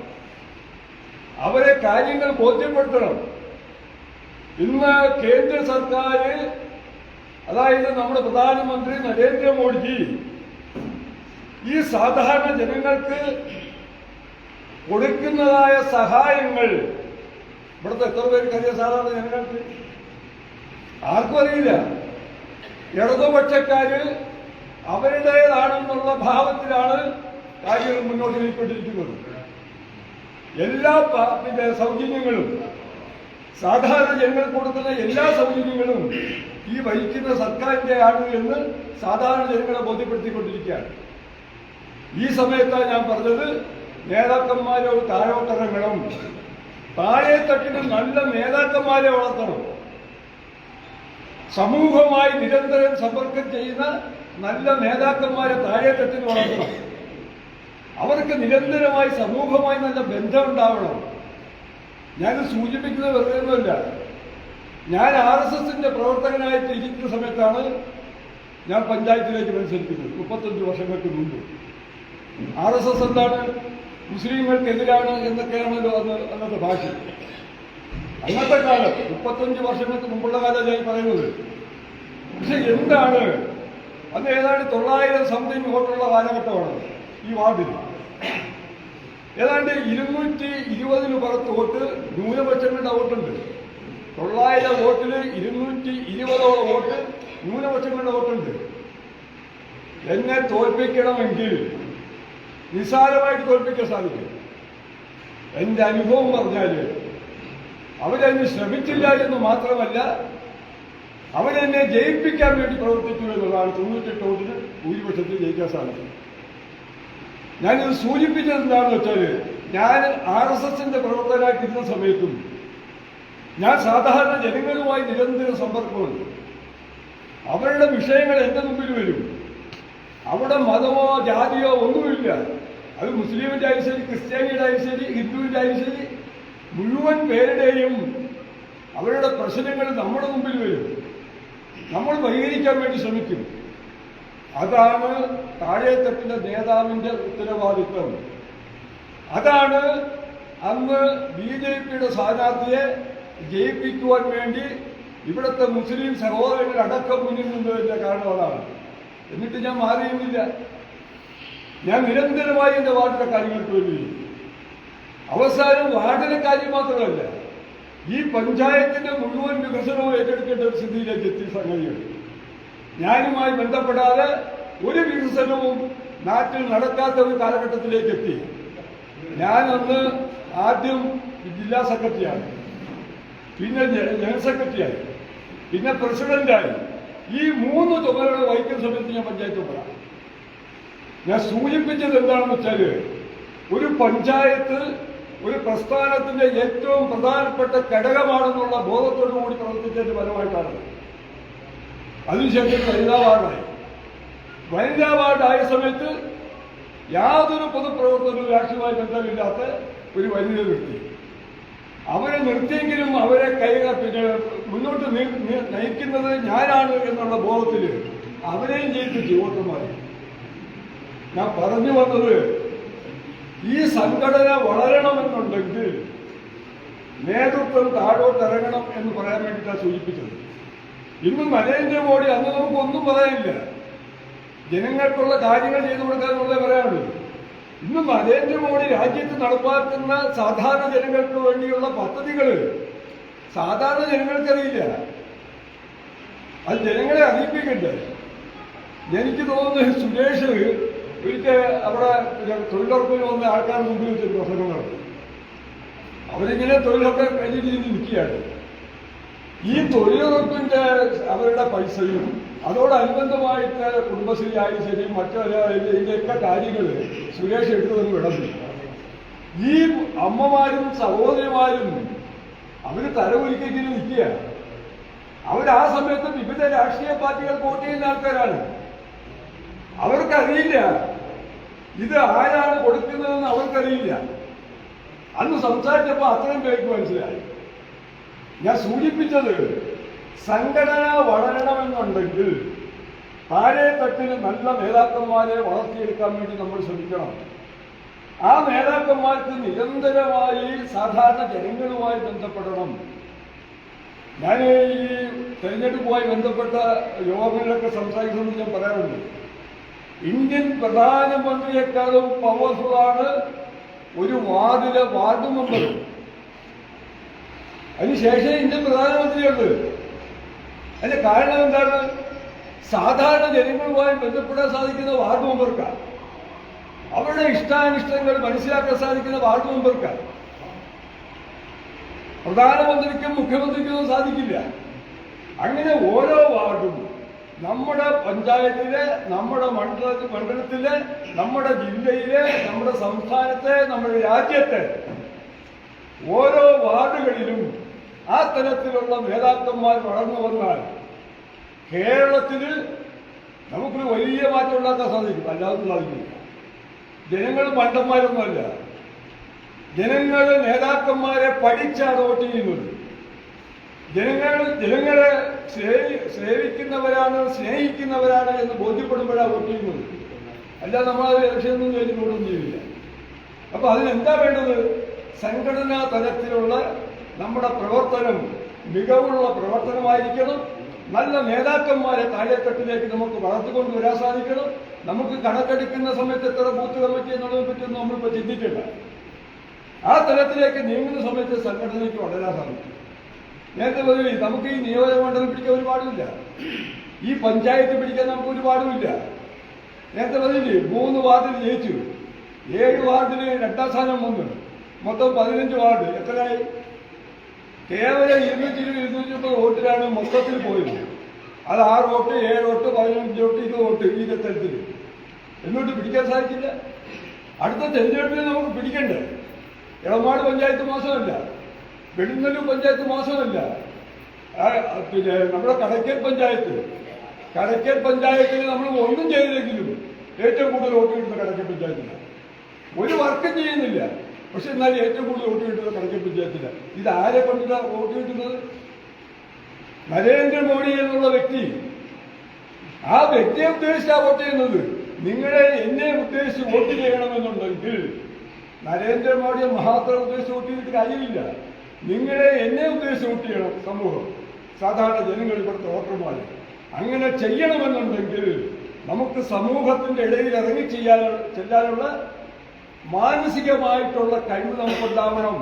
അവരെ കാര്യങ്ങൾ ബോധ്യപ്പെടുത്തണം. ഇന്ന് കേന്ദ്ര സർക്കാർ, അതായത് നമ്മുടെ പ്രധാനമന്ത്രി നരേന്ദ്രമോദിജി ഈ സാധാരണ ജനങ്ങൾക്ക് കൊടുക്കുന്നതായ സഹായങ്ങൾ ഇവിടുത്തെ എത്ര പേർക്കറിയാം? സാധാരണ ജനങ്ങൾക്ക് ആർക്കും അറിയില്ല. ഇടതുപക്ഷക്കാര് അവരുടേതാണെന്നുള്ള ഭാവത്തിലാണ് കാര്യങ്ങൾ മുന്നോട്ട് നീക്കൊണ്ടിരിക്കുന്നത്. എല്ലാ സൗജന്യങ്ങളും, സാധാരണ ജനങ്ങൾക്ക് കൊടുക്കുന്ന എല്ലാ സൗജന്യങ്ങളും ഈ ഭരിക്കുന്ന സർക്കാരിന്റെ ആണ് എന്ന് സാധാരണ ജനങ്ങളെ ബോധ്യപ്പെടുത്തിക്കൊണ്ടിരിക്കുകയാണ്. ഈ സമയത്താണ് ഞാൻ പറഞ്ഞത്, നേതാക്കന്മാരെ താഴോട്ടിറങ്ങണം. താഴെത്തട്ടിന് നല്ല നേതാക്കന്മാരെ വളർത്തണം. സമൂഹമായി നിരന്തരം സമ്പർക്കം ചെയ്യുന്ന നല്ല നേതാക്കന്മാരെ താഴെത്തട്ടിന് വളർത്തണം. അവർക്ക് നിരന്തരമായി സമൂഹമായി നല്ല ബന്ധമുണ്ടാവണം. ഞാനിത് സൂചിപ്പിക്കുന്നത് വെറുതെ ഒന്നുമല്ല. ഞാൻ RSSന്റെ പ്രവർത്തകനായിട്ട് ഇരിക്കുന്ന സമയത്താണ് ഞാൻ പഞ്ചായത്തിലേക്ക് മത്സരിക്കുന്നത്, 35 വർഷങ്ങൾക്ക് മുമ്പ്. RSS എന്താണ്? മുസ്ലിങ്ങൾക്കെതിരാണ് എന്നൊക്കെയാണല്ലോ അന്നത്തെ ഭാഷ. അന്നത്തെ കാലം 35 വർഷങ്ങൾക്ക് മുമ്പുള്ള കാലം ഞാൻ പറയുന്നത്. പക്ഷെ എന്താണ് അന്ന് ഏതാണ്ട് 900 സംതിങ് വോട്ടുള്ള കാലഘട്ടമാണ് ഈ വാർഡിൽ. ഏതാണ്ട് 220 പുറത്ത് വോട്ട് ന്യൂനപക്ഷങ്ങളുടെ വോട്ടുണ്ട്. 900 വോട്ടിൽ 220ഓളം വോട്ട് ന്യൂനപക്ഷങ്ങളുടെ വോട്ടുണ്ട്. എന്നെ തോൽപ്പിക്കണമെങ്കിൽ നിസ്സാരമായിട്ട് തോൽപ്പിക്കാൻ സാധിക്കും. എന്റെ അനുഭവം പറഞ്ഞാൽ അവരതിന് ശ്രമിച്ചില്ല എന്ന് മാത്രമല്ല, അവരെന്നെ ജയിപ്പിക്കാൻ വേണ്ടി പ്രവർത്തിച്ചു എന്നുള്ളതാണ്. 98 വോട്ടിന് ഭൂരിപക്ഷത്തിൽ ജയിക്കാൻ സാധിക്കും. ഞാനിത് സൂചിപ്പിച്ചത് എന്താണെന്ന് വെച്ചാൽ, ഞാൻ RSSന്റെ പ്രവർത്തകനായിട്ടിരുന്ന സമയത്തും ഞാൻ സാധാരണ ജനങ്ങളുമായി നിരന്തര സമ്പർക്കമുണ്ട്. അവരുടെ വിഷയങ്ങൾ എന്റെ മുമ്പിൽ വരും. അവിടെ മതമോ ജാതിയോ ഒന്നുമില്ല. അത് മുസ്ലിമിന്റെ ആയാലും ശരി, ക്രിസ്ത്യാനിയുടെ ആയാലും ശരി, ഹിന്ദുവിന്റെ ആയാലും ശരി, മുഴുവൻ പേരുടെയും അവരുടെ പ്രശ്നങ്ങൾ നമ്മുടെ മുമ്പിൽ വരും. നമ്മൾ പരിഹരിക്കാൻ വേണ്ടി ശ്രമിക്കും. അതാണ് താഴെത്തട്ടിലെ നേതാവിന്റെ ഉത്തരവാദിത്വം. അതാണ് അന്ന് BJPയുടെ സ്ഥാനാർത്ഥിയെ ജയിപ്പിക്കുവാൻ വേണ്ടി ഇവിടുത്തെ മുസ്ലിം സഹോദരങ്ങൾ അടക്കം മുന്നിൽ നിന്നതിന്റെ കാരണം അതാണ്. എന്നിട്ട് ഞാൻ മാറിയുമില്ല. ഞാൻ നിരന്തരമായി എന്റെ വാർഡിലെ കാര്യങ്ങൾക്ക് വേണ്ടി. അവസാനം വാർഡിലെ കാര്യം മാത്രമല്ല, ഈ പഞ്ചായത്തിന്റെ മുഴുവൻ വികസനവും ഏറ്റെടുക്കേണ്ട ഒരു സ്ഥിതിയിലേക്ക് എത്തിയ സംഗതിയാണ്. ഞാനുമായി ബന്ധപ്പെടാതെ ഒരു വികസനവും നാട്ടിൽ നടക്കാത്ത ഒരു കാലഘട്ടത്തിലേക്ക് എത്തി. ഞാൻ അന്ന് ആദ്യം ജില്ലാ സെക്രട്ടറിയാണ്, പിന്നെ ജനറൽ സെക്രട്ടറിയായി, പിന്നെ പ്രസിഡന്റായി. ഈ 3 ചുമതലകൾ വഹിക്കുന്ന സമയത്ത് ഞാൻ പഞ്ചായത്ത് മെമ്പറാണ്. ഞാൻ സൂചിപ്പിച്ചത് എന്താണെന്ന് വെച്ചാൽ, ഒരു പഞ്ചായത്ത് ഒരു പ്രസ്ഥാനത്തിന്റെ ഏറ്റവും പ്രധാനപ്പെട്ട ഘടകമാണെന്നുള്ള ബോധത്തോടു കൂടി പ്രവർത്തിച്ചതിന്റെ ഫലമായിട്ടാണ്. അതിനുശേഷം വനിതാ വാർഡായ സമയത്ത് യാതൊരു പൊതുപ്രവർത്തനവും രാഷ്ട്രീയമായി ബന്ധമില്ലാത്ത ഒരു വനിത നിർത്തി. അവരെ നിർത്തിയെങ്കിലും അവരെ മുന്നോട്ട് നയിക്കുന്നത് ഞാനാണ് എന്നുള്ള ബോധത്തിൽ അവരെയും ജയിപ്പിച്ചു വോട്ടർമാരെ. ഞാൻ പറഞ്ഞു വന്നത്, ഈ സംഘടന വളരണമെന്നുണ്ടെങ്കിൽ നേതൃത്വം താഴോട്ടിറങ്ങണം എന്ന് പറയാൻ വേണ്ടിയിട്ടാണ് സൂചിപ്പിച്ചത്. ഇന്ന് നരേന്ദ്രമോദി, അന്ന് നമുക്കൊന്നും പറയാനില്ല, ജനങ്ങൾക്കുള്ള കാര്യങ്ങൾ ചെയ്തു കൊടുക്കാനുള്ളതേ പറയാനുള്ളൂ. ഇന്ന് നരേന്ദ്രമോദി രാജ്യത്ത് നടപ്പാക്കുന്ന സാധാരണ ജനങ്ങൾക്ക് വേണ്ടിയുള്ള പദ്ധതികൾ സാധാരണ ജനങ്ങൾക്കറിയില്ല. അത് ജനങ്ങളെ അറിയിപ്പിക്കണ്ടേ? എനിക്ക് തോന്നുന്നത് സുരേഷ് ഒരിക്കൽ അവിടെ തൊഴിലുറപ്പിന് വന്ന ആൾക്കാർ മുമ്പിൽ വെച്ച് പ്രസംഗം നടത്തി. അവരിങ്ങനെ തൊഴിലൊക്കെ കഴിഞ്ഞ രീതിയിൽ നിൽക്കുകയാണ്. ഈ തൊഴിലുറപ്പിന്റെ അവരുടെ പൈസയും അതോടനുബന്ധമായിട്ട് കുടുംബശ്രീ ആയാലും ശരി ഇതിന്റെയൊക്കെ കാര്യങ്ങൾ സുരേഷ് എടുത്തതെന്ന് വിടന്നു. ഈ അമ്മമാരും സഹോദരിമാരും അവര് തലകുലിക്കിങ്ങനെ നിൽക്കുക. അവരാ സമയത്ത് വിവിധ രാഷ്ട്രീയ പാർട്ടികൾ വോട്ട് ചെയ്യുന്ന ആൾക്കാരാണ്. അവർക്കറിയില്ല ഇത് ആരാണ് കൊടുക്കുന്നതെന്ന് അവർക്കറിയില്ല. അന്ന് സംസാരിച്ചപ്പോൾ അത്രയും പേർക്ക് മനസ്സിലായി. ഞാൻ സൂചിപ്പിച്ചത് സംഘടന വളരണമെന്നുണ്ടെങ്കിൽ താഴെ തട്ടിൽ നല്ല നേതാക്കന്മാരെ വളർത്തിയെടുക്കാൻ വേണ്ടി നമ്മൾ ശ്രമിക്കണം. ആ നേതാക്കന്മാർക്ക് നിരന്തരമായി സാധാരണ ജനങ്ങളുമായി ബന്ധപ്പെടണം. ഞാൻ ഈ തെരഞ്ഞെടുപ്പുമായി ബന്ധപ്പെട്ട യോഗങ്ങളിലൊക്കെ സംസാരിക്കുന്നത് ഞാൻ പറയാറുണ്ട്. ഇന്ത്യൻ പ്രധാനമന്ത്രിയെക്കാളും പവർഫുള്ളാണ് ഒരു വാർഡിലെ വാർഡ് മെമ്പർ. അതിനുശേഷം ഇന്ത്യൻ പ്രധാനമന്ത്രിയുണ്ട്. അതിന്റെ കാരണം എന്താണ്? സാധാരണ ജനങ്ങളുമായി ബന്ധപ്പെടാൻ സാധിക്കുന്ന വാർഡ് മെമ്പർക്കാണ്. അവരുടെ ഇഷ്ടാനിഷ്ടങ്ങൾ മനസ്സിലാക്കാൻ സാധിക്കുന്ന വാർഡ് മെമ്പർക്കാണ്. പ്രധാനമന്ത്രിക്കും മുഖ്യമന്ത്രിക്കും സാധിക്കില്ല. അങ്ങനെ ഓരോ വാർഡും നമ്മുടെ പഞ്ചായത്തിലെ, നമ്മുടെ മണ്ഡലത്തിലെ, നമ്മുടെ ജില്ലയിലെ, നമ്മുടെ സംസ്ഥാനത്തെ, നമ്മുടെ രാജ്യത്തെ ഓരോ വാർഡുകളിലും ആ തരത്തിലുള്ള നേതാക്കന്മാർ വളർന്നു വന്നാൽ കേരളത്തിൽ നമുക്ക് വലിയ മാറ്റം ഉണ്ടാക്കാൻ സാധിക്കും. അല്ലാതെ സാധിക്കില്ല. ജനങ്ങൾ മണ്ടന്മാരൊന്നുമല്ല. ജനങ്ങൾ നേതാക്കന്മാരെ പഠിച്ചാണ് വോട്ട് ചെയ്യുന്നത്. ജനങ്ങളെ സേവിക്കുന്നവരാണ്, സ്നേഹിക്കുന്നവരാണ് എന്ന് ബോധ്യപ്പെടുമ്പോഴാണ് വോട്ട് ചെയ്യുന്നത്. അല്ലാതെ നമ്മളത് ഇലക്ഷനൊന്നും കഴിഞ്ഞ് വോട്ടൊന്നും ചെയ്യില്ല. അപ്പൊ അതിനെന്താ വേണ്ടത്? സംഘടനാ തലത്തിലുള്ള നമ്മുടെ പ്രവർത്തനം മികവുള്ള പ്രവർത്തനമായിരിക്കണം. നല്ല നേതാക്കന്മാരെ താഴെത്തട്ടിലേക്ക് നമുക്ക് വളർത്തിക്കൊണ്ടുവരാൻ സാധിക്കണം. നമുക്ക് കണക്കെടുക്കുന്ന സമയത്ത് എത്ര ബൂത്ത് കമ്മിറ്റി എന്നുള്ളതിനെ പറ്റിയൊന്നും നമ്മളിപ്പോൾ ചിന്തിച്ചില്ല. ആ തലത്തിലേക്ക് നീങ്ങുന്ന സമയത്ത് സംഘടനയ്ക്ക് വളരാൻ സാധിക്കും. നേരത്തെ പറഞ്ഞു നമുക്ക് ഈ നിയോജകമണ്ഡലം പിടിക്കാൻ ഒരു പാടുമില്ല, ഈ പഞ്ചായത്ത് പിടിക്കാൻ നമുക്ക് ഒരു പാടുമില്ല. നേരത്തെ പറഞ്ഞില്ലേ 3 വാർഡിൽ ജയിച്ചു, 7 വാർഡിൽ 2ാം സ്ഥാനം വന്നു, മൊത്തം 15 വാർഡ്. എത്രയായി? കേവലം 220-230 വോട്ടിലാണ് മൊത്തത്തിൽ പോയത്. അത് 6 വോട്ട്, 7 വോട്ട്, 15 വോട്ട്, 20 വോട്ട് ഈ തരത്തിൽ. എന്നിട്ട് പിടിക്കാൻ സാധിക്കില്ല. അടുത്ത തെരഞ്ഞെടുപ്പിൽ നമുക്ക് പിടിക്കണ്ടേ? എളമാട് പഞ്ചായത്ത് മോശമല്ല, വെടിനല്ലൂർ പഞ്ചായത്ത് മോശമല്ല, പിന്നെ നമ്മുടെ കടയ്ക്കൽ പഞ്ചായത്തിൽ നമ്മൾ ഒന്നും ചെയ്തില്ലെങ്കിലും ഏറ്റവും കൂടുതൽ വോട്ട് കിട്ടുന്ന കടയ്ക്കൽ പഞ്ചായത്തിലാണ്. ഒരു വർക്കും ചെയ്യുന്നില്ല, പക്ഷെ എന്നാലും ഏറ്റവും കൂടുതൽ വോട്ട് കിട്ടുന്നത് കടയ്ക്കൽ പഞ്ചായത്തിലാണ്. ഇത് ആരെ കൊണ്ടിട്ടാണ് വോട്ട് കിട്ടുന്നത്? നരേന്ദ്രമോദി എന്നുള്ള വ്യക്തി. ആ വ്യക്തിയെ ഉദ്ദേശിച്ചാണ് വോട്ട് ചെയ്യുന്നത്. നിങ്ങളെ എന്നെ ഉദ്ദേശിച്ച് വോട്ട് ചെയ്യണമെന്നുണ്ടെങ്കിൽ നരേന്ദ്രമോദിയെ മാത്രം ഉദ്ദേശിച്ച് വോട്ട് ചെയ്തിട്ട് കാര്യമില്ല. നിങ്ങളെ എന്നെ ഉദ്ദേശിച്ച് വോട്ട് ചെയ്യണം സമൂഹം, സാധാരണ ജനങ്ങൾ, ഇവിടുത്തെ വോട്ടർമാർ. അങ്ങനെ ചെയ്യണമെന്നുണ്ടെങ്കിൽ നമുക്ക് സമൂഹത്തിന്റെ ഇടയിൽ ഇറങ്ങി ചെല്ലാനുള്ള മാനസികമായിട്ടുള്ള കഴിവ് നമുക്കുണ്ടാവണം,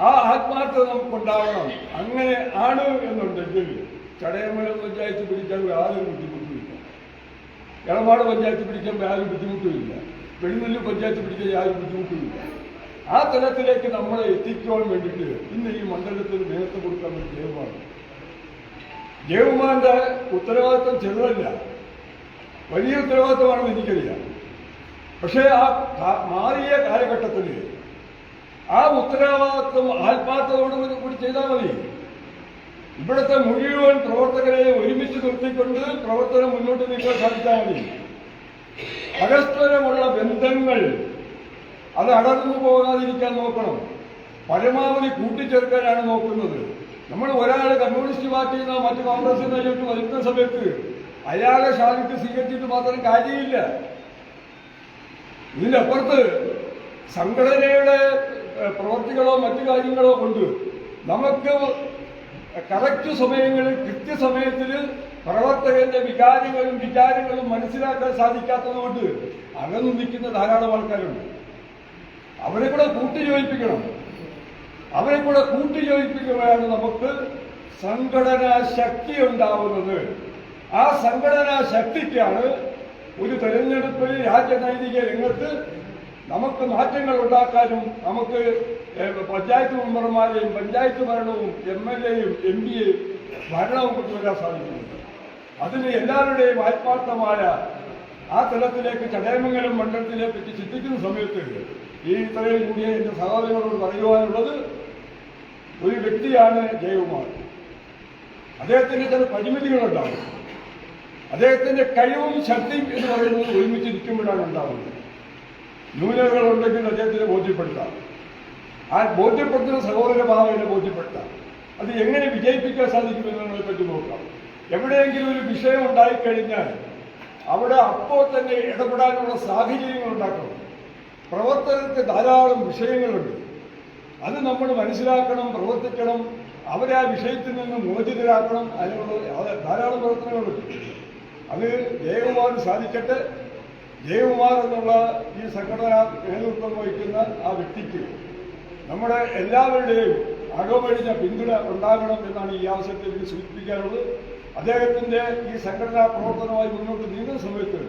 ആ ആത്മാർത്ഥത നമുക്കുണ്ടാവണം. അങ്ങനെ ആണ് എന്നുണ്ടെങ്കിൽ ചടയമംഗലം പഞ്ചായത്ത് പിടിക്കാൻ യാതൊരു ബുദ്ധിമുട്ടുമില്ല, എളമാട് പഞ്ചായത്ത് പിടിക്കാൻ യാതൊരു ബുദ്ധിമുട്ടുമില്ല, വെടിനല്ലൂർ പഞ്ചായത്ത് പിടിക്കാൻ യാതൊരു ബുദ്ധിമുട്ടുമില്ല. ആ തലത്തിലേക്ക് നമ്മളെ എത്തിക്കുവാൻ വേണ്ടിയിട്ട് ഇന്ന് ഈ മണ്ഡലത്തിൽ നേതൃത്വം കൊടുക്കാൻ വേണ്ടി ജയകുമാറിന്റെ ഉത്തരവാദിത്വം ചെറുതല്ല, വലിയ ഉത്തരവാദിത്വമാണെന്ന് എനിക്കറിയാം. പക്ഷേ ആ മാറിയ കാലഘട്ടത്തിൽ ആ ഉത്തരവാദിത്വം ആത്മാർത്ഥതയോട് കൂടി ചെയ്താൽ മതി. ഇവിടുത്തെ മുഴുവൻ പ്രവർത്തകരെ ഒരുമിച്ച് നിർത്തിക്കൊണ്ട് പ്രവർത്തനം മുന്നോട്ട് നീക്കാൻ സാധിച്ചാൽ മതി. പരസ്പരമുള്ള ബന്ധങ്ങൾ അത് അടർന്നു പോകാതിരിക്കാൻ നോക്കണം. പരമാവധി കൂട്ടിച്ചേർക്കാനാണ് നോക്കുന്നത്. നമ്മൾ ഒരാൾ കമ്മ്യൂണിസ്റ്റ് പാർട്ടിയിൽ നിന്നോ മറ്റു കോൺഗ്രസിൽ നിന്നോ വരുന്ന സമയത്ത് അയാളെ ഷാലിക്ക് സ്വീകരിച്ചിട്ട് മാത്രം കാര്യമില്ല. ഇതിന്റെ അപ്പുറത്ത് സംഘടനയുടെ പ്രവർത്തികളോ മറ്റു കാര്യങ്ങളോ കൊണ്ട് നമുക്ക് കറക്റ്റ് സമയങ്ങളിൽ കൃത്യസമയത്തിൽ പ്രവർത്തകന്റെ വിചാരങ്ങളും മനസ്സിലാക്കാൻ സാധിക്കാത്തതുകൊണ്ട് അകന്നു നിൽക്കുന്ന ധാരാളം ആൾക്കാരുണ്ട്. അവരെ കൂടെ കൂട്ടിയോജിപ്പിക്കണം. കൂട്ടിയോജിപ്പിക്കുമ്പോഴാണ് നമുക്ക് സംഘടനാ ശക്തി ഉണ്ടാവുന്നത്. ആ സംഘടനാ ശക്തിക്കാണ് ഒരു തെരഞ്ഞെടുപ്പിൽ രാജനൈതിക രംഗത്ത് നമുക്ക് മാറ്റങ്ങൾ ഉണ്ടാക്കാനും നമുക്ക് പഞ്ചായത്ത് മെമ്പർമാരെയും പഞ്ചായത്ത് ഭരണവും MLA-യും MP-യും ഭരണവും കൊണ്ടുവരാൻ സാധിക്കുന്നുണ്ട്. അതിന് എല്ലാവരുടെയും ആത്മാർത്ഥമായ ആ തലത്തിലേക്ക് ചടയമംഗലം മണ്ഡലത്തിനെ പറ്റി ചിന്തിക്കുന്ന സമയത്ത് ഈ ഇത്രയും കൂടിയ എൻ്റെ സഹോദരങ്ങളോട് പറയുവാനുള്ളത്, ഒരു വ്യക്തിയാണ് ജയകുമാർ. അദ്ദേഹത്തിന് ചില പരിമിതികളുണ്ടാവും. അദ്ദേഹത്തിന്റെ കഴിവും ശക്തിയും എന്ന് പറയുന്നത് ഒരുമിച്ചിരിക്കുമ്പോഴാണ് ഉണ്ടാവുന്നത്. ന്യൂനതകളുണ്ടെങ്കിൽ അദ്ദേഹത്തിന് ബോധ്യപ്പെടുത്താം. ആ ബോധ്യപ്പെടുത്തുന്ന സഹോദരഭാവനെ ബോധ്യപ്പെടുത്താം. അത് എങ്ങനെ വിജയിപ്പിക്കാൻ സാധിക്കുമെന്നതിനെ പറ്റി നോക്കാം. എവിടെയെങ്കിലും ഒരു വിഷയം ഉണ്ടായിക്കഴിഞ്ഞാൽ അവിടെ അപ്പോൾ തന്നെ ഇടപെടാനുള്ള സാഹചര്യങ്ങൾ ഉണ്ടാക്കണം. പ്രവർത്തകർക്ക് ധാരാളം വിഷയങ്ങളുണ്ട്. അത് നമ്മൾ മനസ്സിലാക്കണം, പ്രവർത്തിക്കണം, അവരെ ആ വിഷയത്തിൽ നിന്ന് മോചിതരാക്കണം. അതിനുള്ള ധാരാളം പ്രവർത്തനങ്ങളുണ്ട്. അത് ജയകുമാർ സാധിക്കട്ടെ. ജയകുമാർ എന്നുള്ള ഈ സംഘടന നേതൃത്വം വഹിക്കുന്ന ആ വ്യക്തിക്ക് നമ്മുടെ എല്ലാവരുടെയും അകമഴിഞ്ഞ പിന്തുണ ഉണ്ടാകണം എന്നാണ് ഈ അവസരത്തിൽ എനിക്ക് സൂചിപ്പിക്കാനുള്ളത്. അദ്ദേഹത്തിന്റെ ഈ സംഘടനാ പ്രവർത്തനമായി മുന്നോട്ട് നീങ്ങുന്ന സമയത്ത്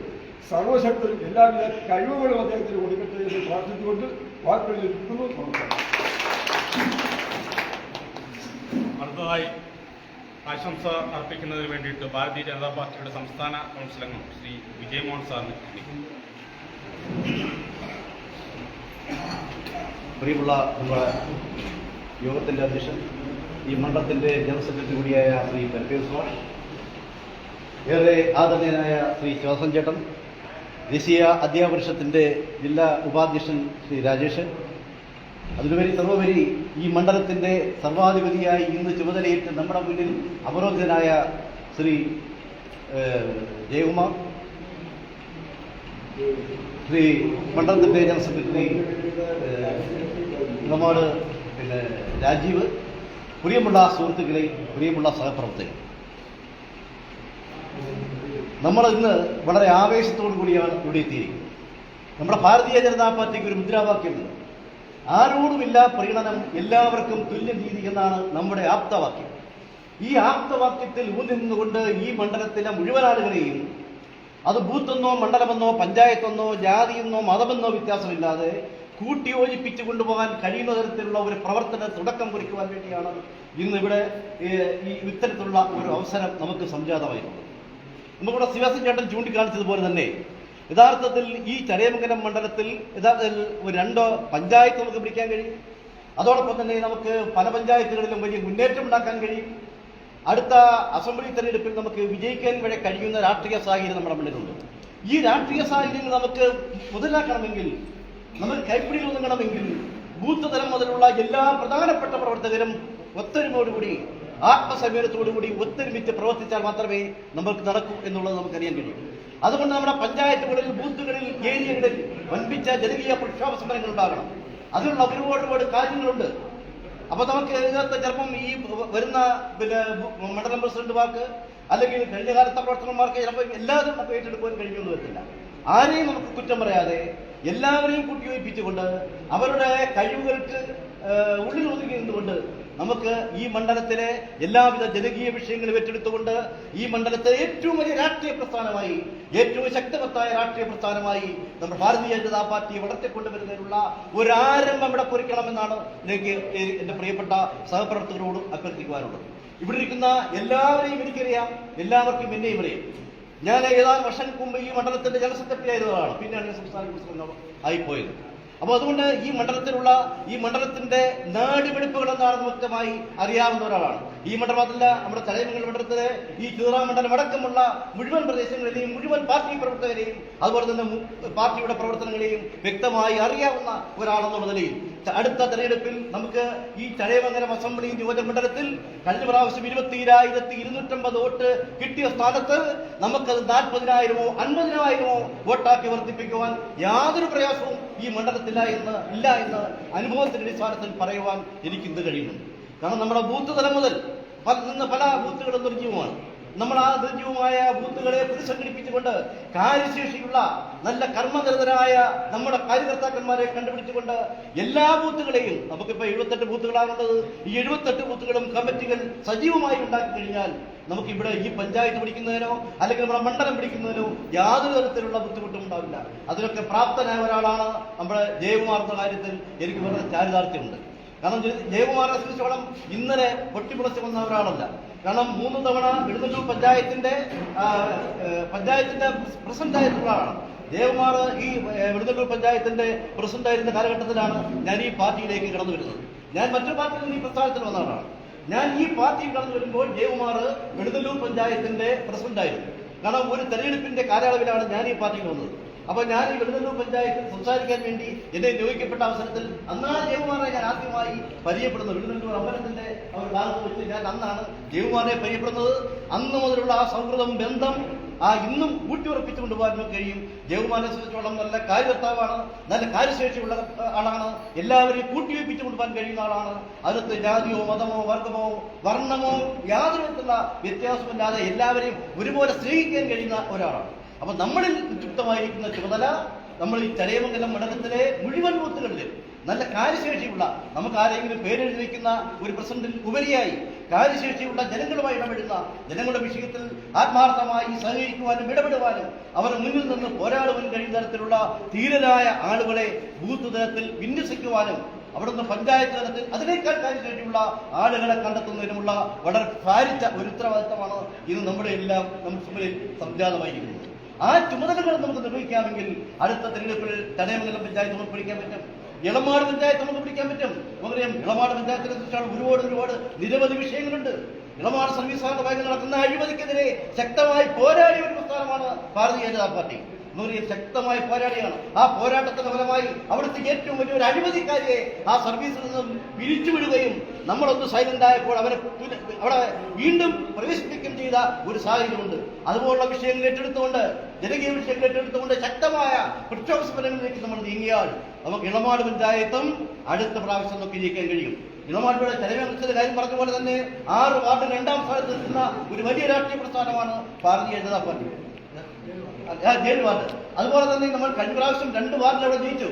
സർവശക്തരും എല്ലാവിധ കഴിവുകളും അദ്ദേഹത്തിന് കൊടുക്കട്ടെ എന്ന് പ്രാർത്ഥിച്ചുകൊണ്ട് വാക്കുകൾ ലഭിക്കുന്നു. അടുത്തതായി ആശംസ അർപ്പിക്കുന്നതിന് വേണ്ടിയിട്ട് ഭാരതീയ ജനതാ പാർട്ടിയുടെ സംസ്ഥാന കൗൺസിൽ അംഗം ശ്രീ വിജയമോഹൻ സാറിന് ക്ഷണിക്കുന്നു. പ്രിയമുള്ള നമ്മുടെ യോഗത്തിൻ്റെ അധ്യക്ഷൻ, ഈ മണ്ഡലത്തിൻ്റെ ജനറൽ സെക്രട്ടറി കൂടിയായ ശ്രീ പെർഫേസ് സുഭാഷ്, ഏറെ ആദരണീയനായ ശ്രീ ചോസൻ ചേട്ടൻ, ദേശീയ അധ്യാപകപരിഷത്തിൻ്റെ ജില്ലാ ഉപാധ്യക്ഷൻ ശ്രീ രാജേഷ്, അതിലുപരി സർവോപരി ഈ മണ്ഡലത്തിൻ്റെ സർവാധിപതിയായി ഇന്ന് ചുമതലയേറ്റ് നമ്മുടെ മുന്നിൽ അവരോധിതനായ ശ്രീ ജയകുമാർ, ശ്രീ മണ്ഡലത്തിൻ്റെ ജനറൽ സെക്രട്ടറി നമ്മുടെ രാജീവ്, പ്രിയമുള്ള സുഹൃത്തുക്കളെ, പ്രിയമുള്ള സഹപ്രവർത്തകർ, നമ്മൾ ഇന്ന് വളരെ ആവേശത്തോടു കൂടിയാണ് ഇവിടെ എത്തിയിരിക്കുന്നത്. നമ്മുടെ ഭാരതീയ ജനതാ പാർട്ടിക്ക് ഒരു മുദ്രാവാക്യമുണ്ട്: ആരോടുമില്ല പ്രീണനം, എല്ലാവർക്കും തുല്യ നീതി എന്നാണ് നമ്മുടെ ആപ്തവാക്യം. ഈ ആപ്തവാക്യത്തിൽ ഊന്നി നിന്നുകൊണ്ട് ഈ മണ്ഡലത്തിലെ മുഴുവൻ ആളുകളെയും, അത് ബൂത്തെന്നോ മണ്ഡലമെന്നോ പഞ്ചായത്തെന്നോ ജാതിയെന്നോ മതമെന്നോ വ്യത്യാസമില്ലാതെ കൂട്ടിയോജിപ്പിച്ചു കൊണ്ടുപോകാൻ കഴിയുന്ന തരത്തിലുള്ള ഒരു പ്രവർത്തന തുടക്കം കുറിക്കുവാൻ വേണ്ടിയാണ് ഇന്നിവിടെ ഈ ഇത്തരത്തിലുള്ള ഒരു അവസരം നമുക്ക് സംജാതമായിട്ടുള്ളത്. നമുക്കിവിടെ ശിവസൻ ചേട്ടൻ ചൂണ്ടിക്കാണിച്ചതുപോലെ തന്നെ യഥാർത്ഥത്തിൽ ഈ ചടയമംഗലം മണ്ഡലത്തിൽ യഥാർത്ഥത്തിൽ ഒരു 2 പഞ്ചായത്ത് നമുക്ക് പിടിക്കാൻ കഴിയും. അതോടൊപ്പം തന്നെ നമുക്ക് പല പഞ്ചായത്തുകളിലും വലിയ മുന്നേറ്റം ഉണ്ടാക്കാൻ കഴിയും. അടുത്ത അസംബ്ലി തെരഞ്ഞെടുപ്പിൽ നമുക്ക് വിജയിക്കാൻ വരെ കഴിയുന്ന രാഷ്ട്രീയ സാഹചര്യം നമ്മുടെ മുന്നിലുണ്ട്. ഈ രാഷ്ട്രീയ സാഹചര്യങ്ങൾ നമുക്ക് മുതലാക്കണമെങ്കിൽ, നമുക്ക് കൈപ്പിടിയിൽ ഒതുങ്ങണമെങ്കിൽ, ബൂത്ത് തലം മുതലുള്ള എല്ലാ പ്രധാനപ്പെട്ട പ്രവർത്തകരും ഒത്തൊരുമയോടുകൂടി, ആത്മസമീപനത്തോടുകൂടി ഒത്തൊരുമിച്ച് പ്രവർത്തിച്ചാൽ മാത്രമേ നമുക്ക് നടക്കൂ എന്നുള്ളത് നമുക്കറിയാൻ കഴിയും. അതുകൊണ്ട് നമ്മുടെ പഞ്ചായത്തുകളിൽ, ബൂത്തുകളിൽ, ഏരിയകളിൽ വൻപിച്ച ജനകീയ പ്രക്ഷോഭ സമരങ്ങൾ ഉണ്ടാകണം. അതിനുള്ള ഒരുപാട് കാര്യങ്ങളുണ്ട്. അപ്പൊ നമുക്ക് ഇതിനകത്ത് ചിലപ്പം ഈ വരുന്ന മണ്ഡലം പ്രസിഡന്റുമാർക്ക് അല്ലെങ്കിൽ കഴിഞ്ഞ കാലത്തെ പ്രവർത്തകന്മാർക്ക് ചിലപ്പോൾ എല്ലാവരും നമുക്ക് ഏറ്റെടുക്കുവാൻ കഴിയുമെന്ന് വരത്തില്ല. ആരെയും നമുക്ക് കുറ്റം പറയാതെ എല്ലാവരെയും കൂട്ടിയോജിപ്പിച്ചുകൊണ്ട് അവരുടെ കഴിവുകൾക്ക് ഉള്ളിൽ ഒതുങ്ങി നിന്നുകൊണ്ട് നമുക്ക് ഈ മണ്ഡലത്തിലെ എല്ലാവിധ ജനകീയ വിഷയങ്ങളും ഏറ്റെടുത്തുകൊണ്ട് ഈ മണ്ഡലത്തെ ഏറ്റവും വലിയ രാഷ്ട്രീയ പ്രസ്ഥാനമായി, ഏറ്റവും ശക്തവത്തായ രാഷ്ട്രീയ പ്രസ്ഥാനമായി നമ്മുടെ ഭാരതീയ ജനതാ പാർട്ടിയെ വളർത്തിക്കൊണ്ടുവരുന്നതിനുള്ള ഒരാരംഭം ഇവിടെ കുറിക്കണമെന്നാണ് എനിക്ക് എന്റെ പ്രിയപ്പെട്ട സഹപ്രവർത്തകരോട് അഭ്യർത്ഥിക്കുവാനുള്ളത്. ഇവിടെ ഇരിക്കുന്ന എല്ലാവരെയും എനിക്കറിയാം, എല്ലാവർക്കും എന്നെയും അറിയാം. ഞാൻ ഏതാനും വർഷങ്ങൾക്ക് മുമ്പ് ഈ മണ്ഡലത്തിന്റെ ജനറൽ സെക്രട്ടറി ആയിരുന്നതാണ്, പിന്നെയാണ് ഞാൻ സംസ്ഥാന പ്രസിഡന്റ് ആയിപ്പോയത്. അപ്പോൾ അതുകൊണ്ട് ഈ മണ്ഡലത്തിന്റെ നാടുവെടുപ്പുകൾ എന്താണെന്ന് വ്യക്തമായി അറിയാവുന്ന ഒരാളാണ്. ഈ മണ്ഡലത്തിലെ നമ്മുടെ ചടയമംഗലം മണ്ഡലത്തിലെ ഈ ചീറാമണ്ഡലം അടക്കമുള്ള മുഴുവൻ പ്രദേശങ്ങളിലെയും മുഴുവൻ പാർട്ടി പ്രവർത്തകരെയും അതുപോലെ തന്നെ പാർട്ടിയുടെ പ്രവർത്തനങ്ങളെയും വ്യക്തമായി അറിയാവുന്ന ഒരാളെന്നുള്ള നിലയിൽ അടുത്ത തെരഞ്ഞെടുപ്പിൽ നമുക്ക് ഈ ചടയമംഗലം അസംബ്ലി നിയോജകമണ്ഡലത്തിൽ കഴിഞ്ഞ പ്രാവശ്യം 22,250 വോട്ട് കിട്ടിയ സ്ഥാനത്ത് നമുക്കത് 40,000-ഓ 50,000-ഓ വോട്ടാക്കി വർദ്ധിപ്പിക്കുവാൻ യാതൊരു പ്രയാസവും ഈ മണ്ഡലത്തില്ല എന്ന് അനുഭവത്തിന്റെ അടിസ്ഥാനത്തിൽ പറയുവാൻ എനിക്ക് ഇന്ന് കഴിയുന്നുണ്ട്. കാരണം നമ്മുടെ ബൂത്ത് തലം മുതൽ പല ബൂത്തുകളും നിർജ്ജീവമാണ്. നമ്മൾ ആ നിർജ്ജീവമായ ബൂത്തുകളെ പുനഃസംഘടിപ്പിച്ചുകൊണ്ട് കാര്യശേഷിയുള്ള നല്ല കർമ്മനിരതരായ നമ്മുടെ കാര്യകർത്താക്കന്മാരെ കണ്ടുപിടിച്ചുകൊണ്ട് എല്ലാ ബൂത്തുകളെയും, നമുക്കിപ്പോൾ 78 ബൂത്തുകളാണുള്ളത്, ഈ 78 ബൂത്തുകളും കമ്മിറ്റികൾ സജീവമായി ഉണ്ടാക്കി കഴിഞ്ഞാൽ നമുക്കിവിടെ ഈ പഞ്ചായത്ത് പിടിക്കുന്നതിനോ അല്ലെങ്കിൽ നമ്മുടെ മണ്ഡലം പിടിക്കുന്നതിനോ യാതൊരു തരത്തിലുള്ള ബുദ്ധിമുട്ടും ഉണ്ടാവില്ല. അതിനൊക്കെ പ്രാപ്തനായ ഒരാളാണ് നമ്മുടെ ജയകുമാറിന്റെ കാര്യത്തിൽ എനിക്ക് വളരെ ചാരിതാർത്ഥ്യമുണ്ട്. കാരണം ജയകുമാറിനെ സംബന്ധിച്ചോളം ഇന്നലെ പൊട്ടിപ്പുറച്ച് വന്ന ഒരാളല്ല. കാരണം 3 തവണ വെളുന്നല്ലൂർ പഞ്ചായത്തിന്റെ പ്രസിഡന്റ് ആയിട്ടുള്ള ആളാണ് ജയകുമാർ. ഈ വെളുന്നല്ലൂർ പഞ്ചായത്തിന്റെ പ്രസിഡന്റ് ആയിരുന്ന കാലഘട്ടത്തിലാണ് ഞാൻ ഈ പാർട്ടിയിലേക്ക് കടന്നു വരുന്നത്. ഞാൻ മറ്റൊരു പാർട്ടിയിൽ നിന്ന് ഈ പ്രസ്ഥാനത്തിൽ വന്ന ആളാണ്. ഞാൻ ഈ പാർട്ടിയിൽ കടന്നു വരുമ്പോൾ ജയകുമാർ വെളുന്നല്ലൂർ പഞ്ചായത്തിന്റെ പ്രസിഡന്റായിരുന്നു. കാരണം ഒരു തെരഞ്ഞെടുപ്പിന്റെ കാലയളവിലാണ് ഞാൻ ഈ പാർട്ടിയിൽ വന്നത്. അപ്പൊ ഞാൻ ഈ വെളുന്നല്ലൂർ പഞ്ചായത്തിൽ സംസാരിക്കാൻ വേണ്ടി എന്നെ നിയോഗിക്കപ്പെട്ട അവസരത്തിൽ അന്നാണ് ജയകുമാറിനെ ഞാൻ ആദ്യമായി പരിചയപ്പെടുന്നത്. വെളുന്നല്ലൂർ അമ്പലത്തിന്റെ ഒരു കാലത്ത് വെച്ച് ഞാൻ അന്നാണ് ജയകുമാറിനെ പരിചയപ്പെടുന്നത്. അന്ന് മുതലുള്ള ആ സൗഹൃദം, ബന്ധം ഇന്നും ഊട്ടിയുറപ്പിച്ചു കൊണ്ടുപോകാനും കഴിയും. ജയകുമാറിനെ സംബന്ധിച്ചോളം നല്ല കാര്യകർത്താവാണ്, നല്ല കാര്യശേഷിയുള്ള ആളാണ്, എല്ലാവരെയും കൂട്ടിവയ്പ്പിച്ചു കൊണ്ടുപോകാൻ കഴിയുന്ന ആളാണ്. അതിനകത്ത് ജാതിയോ മതമോ വർഗമോ വർണ്ണമോ യാതൊരു വിധത്തിലുള്ള വ്യത്യാസമില്ലാതെ എല്ലാവരെയും ഒരുപോലെ സ്നേഹിക്കാൻ കഴിയുന്ന ഒരാളാണ്. അപ്പൊ നമ്മളിൽ നിക്ഷിപ്തമായിരിക്കുന്ന ചുമതല നമ്മൾ ഈ ചടയമംഗലം മണ്ഡലത്തിലെ മുഴുവൻ ബൂത്തുകളിലും നല്ല കാര്യശേഷിയുള്ള, നമുക്ക് ആരെങ്കിലും പേരെഴുതി വയ്ക്കുന്ന ഒരു പ്രസിഡന്റിൽ ഉപരിയായി കാര്യശേഷിയുള്ള ജനങ്ങളുമായി ഇടപെടുന്ന, ജനങ്ങളുടെ വിഷയത്തിൽ ആത്മാർത്ഥമായി സഹകരിക്കുവാനും ഇടപെടുവാനും അവർ മുന്നിൽ നിന്ന് പോരാടുവാൻ കഴിയുന്ന തരത്തിലുള്ള ധീരരായ ആളുകളെ ബൂത്ത് തലത്തിൽ വിന്യസിക്കുവാനും അവിടുന്ന് പഞ്ചായത്ത് തലത്തിൽ അതിനേക്കാൾ കാര്യശേഷിയുള്ള ആളുകളെ കണ്ടെത്തുന്നതിനുമുള്ള വളരെ ഭാരിച്ച ഒരു ഉത്തരവാദിത്തമാണ് ഇന്ന് നമ്മുടെ എല്ലാം നമുക്ക് മുമ്പിൽ സംജാതമായിരിക്കുന്നത്. ആ ചുമതലകൾ നമുക്ക് നിർവഹിക്കാമെങ്കിൽ അടുത്ത തെരഞ്ഞെടുപ്പിൽ ചടയമംഗലം പഞ്ചായത്ത് നമുക്ക് പിടിക്കാൻ പറ്റും, ഇളമാട് പഞ്ചായത്ത് നമുക്ക് പിടിക്കാൻ പറ്റും. നമുക്കറിയാം ഇളമാട് പഞ്ചായത്തിനെ കുറിച്ചാണ് ഒരുപാട് നിരവധി വിഷയങ്ങളുണ്ട്. ഇളമാട് സർവീസ് സഹകരണ ബാങ്കിൽ നടക്കുന്ന അഴിമതിക്കെതിരെ ശക്തമായി പോരാടിയ ഒരു പ്രസ്ഥാനമാണ് ഭാരതീയ ജനതാ പാർട്ടി. ശക്തമായി പോരാടിയാണ്. ആ പോരാട്ടത്തിന്റെ ഫലമായി അവിടുത്തെ ഏറ്റവും വലിയൊരു അഴിമതിക്കാരിയെ ആ സർവീസിൽ നിന്നും പിരിച്ചുവിടുകയും നമ്മളൊന്ന് സൈലന്റ് ആയപ്പോൾ അവരെ അവിടെ വീണ്ടും പ്രവേശിപ്പിക്കുകയും ചെയ്ത ഒരു സാഹചര്യമുണ്ട്. അതുപോലുള്ള വിഷയങ്ങൾ ഏറ്റെടുത്തുകൊണ്ട്, ജനകീയ വിഷയങ്ങൾ ഏറ്റെടുത്തുകൊണ്ട് ശക്തമായ പ്രക്ഷോഭ സമരങ്ങളിലേക്ക് നമ്മൾ നീങ്ങിയാൽ നമുക്ക് ഇളമാട് പഞ്ചായത്തും അടുത്ത പ്രാവശ്യം നമുക്ക് ജയിക്കാൻ കഴിയും. ഇളമാടിയുടെ തെരഞ്ഞെടുപ്പിന്റെ കാര്യം പറഞ്ഞ പോലെ തന്നെ 6 വാർഡിൽ 2ാം സ്ഥാനത്ത് നിൽക്കുന്ന ഒരു വലിയ രാഷ്ട്രീയ പ്രസ്ഥാനമാണ് ഭാരതീയ ജനതാ പാർട്ടി. 7 വാർഡ്. അതുപോലെ തന്നെ നമ്മൾ കഴിഞ്ഞ പ്രാവശ്യം 2 വാർഡിൽ അവിടെ ജയിച്ചു.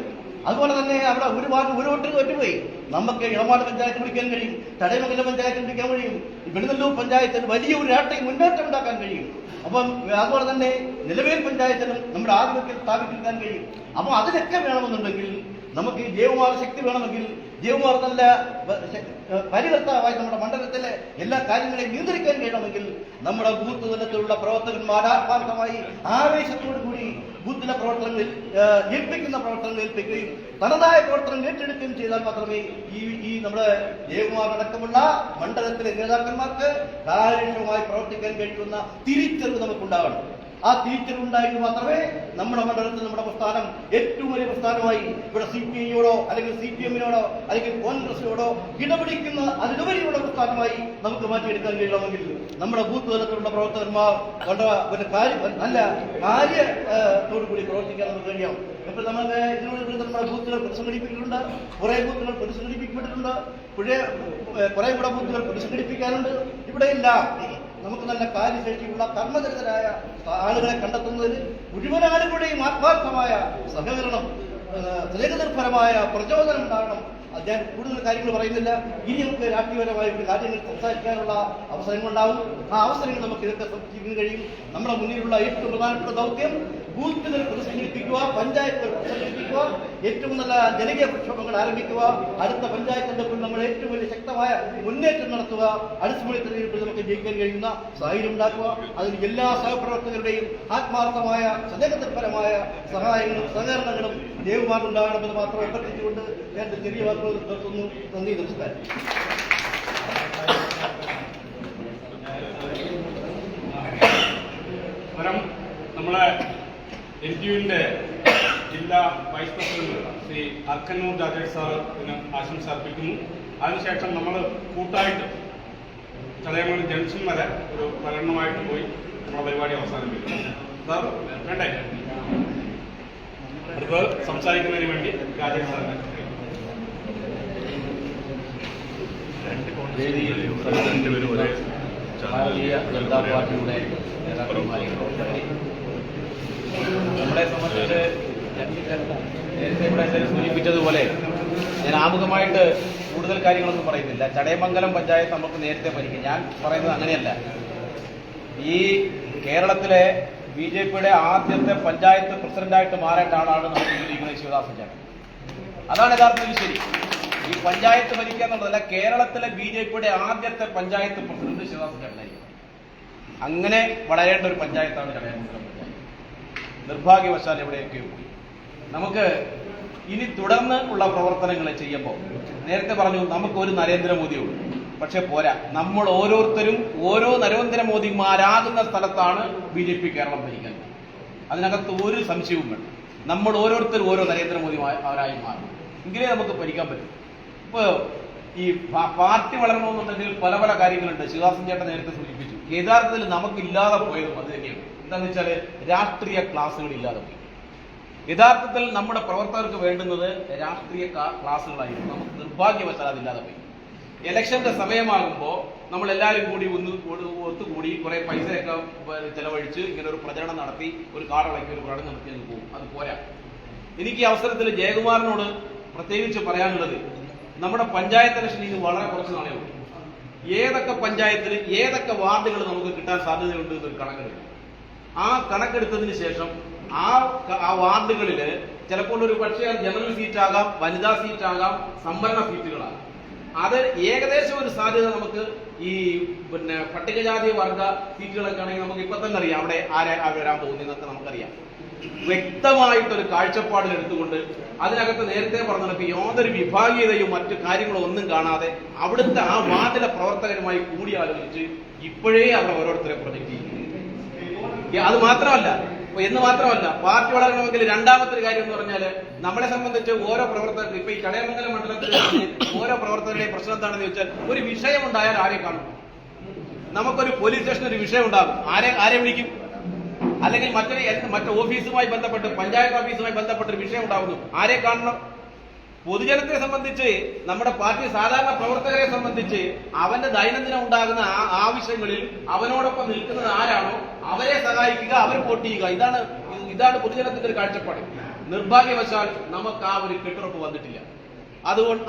അതുപോലെ തന്നെ അവിടെ ഒരു വാർഡ് ഒരു വോട്ട് ഒറ്റുപോയി. നമുക്ക് ഇളമാട് പഞ്ചായത്ത് പിടിക്കാൻ കഴിയും, ചടയമംഗലം പഞ്ചായത്ത് പിടിക്കാൻ കഴിയും, വെളുന്നല്ലൂർ പഞ്ചായത്തിന് വലിയ ഒരു രാഷ്ട്രീയ മുന്നേറ്റം ഉണ്ടാക്കാൻ കഴിയും. അപ്പം അതുപോലെ തന്നെ നിലവേൽ പഞ്ചായത്തിനും നമ്മുടെ ആധിപത്യം സ്ഥാപിക്കാൻ കഴിയും. അപ്പോൾ അതിനൊക്കെ വേണമെന്നുണ്ടെങ്കിൽ നമുക്ക് ജയകുമാർ ശക്തി വേണമെങ്കിൽ, ജയകുമാർ നല്ല പരികർത്താവായി നമ്മുടെ മണ്ഡലത്തിലെ എല്ലാ കാര്യങ്ങളെയും നിയന്ത്രിക്കാൻ കഴിയണമെങ്കിൽ നമ്മുടെ ബൂത്ത് തലത്തിലുള്ള പ്രവർത്തകന്മാർ ആത്മാർത്ഥമായി ആവേശത്തോടു കൂടി ബൂത്തിലെ പ്രവർത്തനങ്ങളിൽ ഏൽപ്പിക്കുന്ന പ്രവർത്തനങ്ങൾ ഏൽപ്പിക്കുകയും തനതായ പ്രവർത്തനം ഏറ്റെടുക്കുകയും ചെയ്താൽ മാത്രമേ ഈ നമ്മുടെ ജയകുമാറടക്കമുള്ള മണ്ഡലത്തിലെ നേതാക്കന്മാർക്ക് കാര്യക്ഷമമായി പ്രവർത്തിക്കാൻ കഴിയുന്ന തിരിച്ചറിവ് നമുക്കുണ്ടാകണം. ആ തിരിച്ചറിവുണ്ടായെങ്കിൽ മാത്രമേ നമ്മുടെ മണ്ഡലത്തിൽ നമ്മുടെ പ്രസ്ഥാനം ഏറ്റവും വലിയ പ്രസ്ഥാനമായി ഇവിടെ CPI-യോടോ അല്ലെങ്കിൽ CPM-നോടോ അല്ലെങ്കിൽ കോൺഗ്രസിനോടോ കിടപിടിക്കുന്ന അതിലുപരിയുള്ള പ്രസ്ഥാനമായി നമുക്ക് മാറ്റിയെടുക്കാൻ കഴിയണമെങ്കിൽ നമ്മുടെ ബൂത്ത് തലത്തിലുള്ള പ്രവർത്തകന്മാർ നല്ല കാര്യത്തോടുകൂടി പ്രവർത്തിക്കാൻ നമുക്ക് കഴിയാം. ഇപ്പൊ നമുക്ക് ഇതിനോട് നമ്മുടെ ബൂത്തുകൾ പുനഃസംഘടിപ്പിക്കുന്നുണ്ട്, കുറെ ബൂത്തുകൾ പുനഃസംഘടിപ്പിക്കപ്പെട്ടിട്ടുണ്ട്, കുറെ കൂടെ ബൂത്തുകൾ പുനഃസംഘടിപ്പിക്കാനുണ്ട്. ഇവിടെയെല്ലാം നമുക്ക് നല്ല കാര്യശേഷിയുള്ള കർമ്മചരിതരായ ആളുകളെ കണ്ടെത്തുന്നതിന് മുഴുവൻ ആളുകളുടെയും ആത്മാർത്ഥമായ സഹകരണം, സ്നേഹനിർഭരമായ പ്രചോദനം ഉണ്ടാകണം. ഞാൻ കൂടുതൽ കാര്യങ്ങൾ പറയുന്നില്ല. ഇനി നമുക്ക് രാഷ്ട്രീയപരമായ ഒരു കാര്യങ്ങൾ സംസാരിക്കാനുള്ള അവസരങ്ങളുണ്ടാവും. ആ അവസരങ്ങൾ നമുക്ക് ഇതൊക്കെ സംരക്ഷിക്കാൻ കഴിയും. നമ്മുടെ മുന്നിലുള്ള ഏറ്റവും പ്രധാനപ്പെട്ട ദൗത്യം ബൂത്തുകൾ പുനഃസംഘടിപ്പിക്കുക, പഞ്ചായത്തുകൾ പുനഃസംഘടിപ്പിക്കുക, ഏറ്റവും നല്ല ജനകീയ പ്രക്ഷോഭങ്ങൾ ആരംഭിക്കുക, അടുത്ത പഞ്ചായത്തിന്റെ നമ്മൾ ഏറ്റവും വലിയ ശക്തമായ മുന്നേറ്റം നടത്തുക, അടുത്ത തെരഞ്ഞെടുപ്പിൽ നമുക്ക് ജയിക്കാൻ കഴിയുന്ന സാഹചര്യം ഉണ്ടാക്കുക. അതിന് എല്ലാ സഹപ്രവർത്തകരുടെയും ആത്മാർത്ഥമായ സ്നേഹനിർഭരമായ സഹായങ്ങളും സഹകരണങ്ങളും ജയകുമാറിനുണ്ടാകണമെന്ന് മാത്രം അഭ്യർത്ഥിച്ചുകൊണ്ട് ഞാൻ ചെറിയ വാക്കുകൾ നിർത്തുന്നു. നന്ദി, നമസ്കാരം. നമ്മളെ NTUവിന്റെ ജില്ലാ വൈസ് പ്രസിഡന്റ് ശ്രീ അർക്കന്നൂർ രാജേഷ് സാറിന് ആശംസ അർപ്പിക്കുന്നു. അതിനുശേഷം നമ്മൾ കൂട്ടായിട്ട് ചടയമംഗലം ജംഗ്ഷൻ വരെ ഒരു പ്രകടനമായിട്ട് പോയി നമ്മുടെ പരിപാടി അവസാനിപ്പിക്കും. സാർ വേണ്ടേ? അടുത്ത് സംസാരിക്കുന്നതിന് വേണ്ടി രാജേഷ് സാറിനെ ഭാരതീയ ജനതാ പാർട്ടിയുടെ നേതാക്കന്മാരെ നമ്മളെ സംബന്ധിച്ച് നേരത്തെ ഇവിടെ എല്ലാവരും സൂചിപ്പിച്ചതുപോലെ ഞാൻ ആമുഖമായിട്ട് കൂടുതൽ കാര്യങ്ങളൊന്നും പറയുന്നില്ല. ചടയമംഗലം പഞ്ചായത്ത് നമുക്ക് നേരത്തെ പരിഹരിക്കും. ഞാൻ പറയുന്നത് അങ്ങനെയല്ല. ഈ കേരളത്തിലെ BJPയുടെ ആദ്യത്തെ പഞ്ചായത്ത് പ്രസിഡന്റായിട്ട് മാറേണ്ട ആളാണ് നമുക്ക് ഇരിക്കുന്നത് ശിവദാസൻ ചേട്ടൻ. അതാണ് യഥാർത്ഥത്തിൽ ശരി. ഈ പഞ്ചായത്ത് ഭരിക്കുക എന്നുള്ളതല്ല, കേരളത്തിലെ BJPയുടെ ആദ്യത്തെ പഞ്ചായത്ത് പ്രസിഡന്റ് ശിവദാസൻ ചേട്ടനായിരിക്കും. അങ്ങനെ വളരേണ്ട ഒരു പഞ്ചായത്താണ് ചടയമംഗലം പഞ്ചായത്ത്. നിർഭാഗ്യവശാൽ എവിടെയൊക്കെയോ പോയി. നമുക്ക് ഇനി തുടർന്ന് ഉള്ള പ്രവർത്തനങ്ങൾ ചെയ്യുമ്പോൾ നേരത്തെ പറഞ്ഞു നമുക്കൊരു നരേന്ദ്രമോദിയുള്ളൂ. പക്ഷെ പോരാ, നമ്മൾ ഓരോരുത്തരും ഓരോ നരേന്ദ്രമോദിമാരാകുന്ന സ്ഥലത്താണ് BJP കേരളം ഭരിക്കുന്നത്. അതിനകത്ത് ഒരു സംശയവും വേണ്ട. നമ്മൾ ഓരോരുത്തരും ഓരോ നരേന്ദ്രമോദിമാരായി മാറും, എങ്കിലേ നമുക്ക് ഭരിക്കാൻ പറ്റും. ഇപ്പോൾ ഈ പാർട്ടി വളരണമെന്നുണ്ടെങ്കിൽ പല പല കാര്യങ്ങളുണ്ട്. ശിവദാസൻ ചേട്ടൻ നേരത്തെ സൂചിപ്പിച്ചു. യഥാർത്ഥത്തിൽ നമുക്കില്ലാതെ പോയതും അത് തന്നെയാണ്. എന്താണെന്ന് വെച്ചാൽ രാഷ്ട്രീയ ക്ലാസുകൾ ഇല്ലാതെ പോയി. യഥാർത്ഥത്തിൽ നമ്മുടെ പ്രവർത്തകർക്ക് വേണ്ടുന്നത് രാഷ്ട്രീയ ക്ലാസുകളായിരുന്നു. നമുക്ക് നിർഭാഗ്യവശാൽ അതില്ലാതെ പോയി. ഇലക്ഷന്റെ സമയമാകുമ്പോൾ നമ്മൾ എല്ലാവരും കൂടി ഒത്തുകൂടി കുറെ പൈസയൊക്കെ ചെലവഴിച്ച് ഇങ്ങനെ ഒരു പ്രചരണം നടത്തി ഒരു കാർഡിളക്കി ഒരു പ്രകടനം നടത്തി അങ്ങ് പോകും. അത് പോരാ. എനിക്ക് ഈ അവസരത്തിൽ ജയകുമാറിനോട് പ്രത്യേകിച്ച് പറയാനുള്ളത്, നമ്മുടെ പഞ്ചായത്ത് ഇലക്ഷൻ ഇത് വളരെ കുറച്ച് നാളേ ഉള്ളൂ. ഏതൊക്കെ പഞ്ചായത്തിൽ ഏതൊക്കെ വാർഡുകൾ നമുക്ക് കിട്ടാൻ സാധ്യതയുണ്ട് എന്നൊരു കണക്കെടുക്കും. ആ കണക്കെടുത്തതിന് ശേഷം ആ വാർഡുകളിൽ ചിലപ്പോൾ ഒരു പക്ഷേ ജനറൽ സീറ്റാകാം, വനിതാ സീറ്റാകാം, സംവരണ സീറ്റുകളാകാം. അത് ഏകദേശം ഒരു സാധ്യത നമുക്ക് ഈ പട്ടികജാതി വർഗ സീറ്റുകളൊക്കെ ആണെങ്കിൽ നമുക്ക് ഇപ്പൊ തന്നെ അറിയാം അവിടെ ആരാ വരാൻ പോകുന്നതൊക്കെ നമുക്കറിയാം. വ്യക്തമായിട്ടൊരു കാഴ്ചപ്പാടിൽ എടുത്തുകൊണ്ട് അതിനകത്ത് നേരത്തെ പറഞ്ഞപ്പോൾ യാതൊരു വിഭാഗീയതയും മറ്റു കാര്യങ്ങളും ഒന്നും കാണാതെ അവിടുത്തെ ആ വാർഡിലെ പ്രവർത്തകരുമായി കൂടിയാലോചിച്ച് ഇപ്പോഴേ അവർ ഓരോരുത്തരെ പ്രൊജക്ട് ചെയ്യുന്നു. അത് മാത്രമല്ല പാർട്ടി വളരണമെങ്കിൽ രണ്ടാമത്തെ ഒരു കാര്യം എന്ന് പറഞ്ഞാൽ നമ്മളെ സംബന്ധിച്ച് ഓരോ പ്രവർത്തകർക്ക് ഇപ്പൊ ഈ ചടയമംഗലം മണ്ഡലത്തിൽ ഓരോ പ്രവർത്തകരുടെയും പ്രശ്നം എന്താണെന്ന് ചോദിച്ചാൽ ഒരു വിഷയം ഉണ്ടായാൽ ആരെ കാണും? നമുക്കൊരു പോലീസ് സ്റ്റേഷനിൽ ഒരു വിഷയം ഉണ്ടാകും, ആരെ വിളിക്കും? അല്ലെങ്കിൽ മറ്റു ഓഫീസുമായി ബന്ധപ്പെട്ട് പഞ്ചായത്ത് ഓഫീസുമായി ബന്ധപ്പെട്ട ഒരു വിഷയം ഉണ്ടാകുന്നു, ആരെ കാണണം? പൊതുജനത്തെ സംബന്ധിച്ച് നമ്മുടെ പാർട്ടി സാധാരണ പ്രവർത്തകരെ സംബന്ധിച്ച് അവന്റെ ദൈനംദിനം ഉണ്ടാകുന്ന ആവശ്യങ്ങളിൽ അവനോടൊപ്പം നിൽക്കുന്നത് ആരാണോ അവരെ സഹായിക്കുക, അവരെ വോട്ട് ചെയ്യുക. ഇതാണ് പൊതുജനത്തിന്റെ ഒരു കാഴ്ചപ്പാട്. നിർഭാഗ്യവശാൽ നമുക്ക് ആ ഒരു കെട്ടുറപ്പ് വന്നിട്ടില്ല.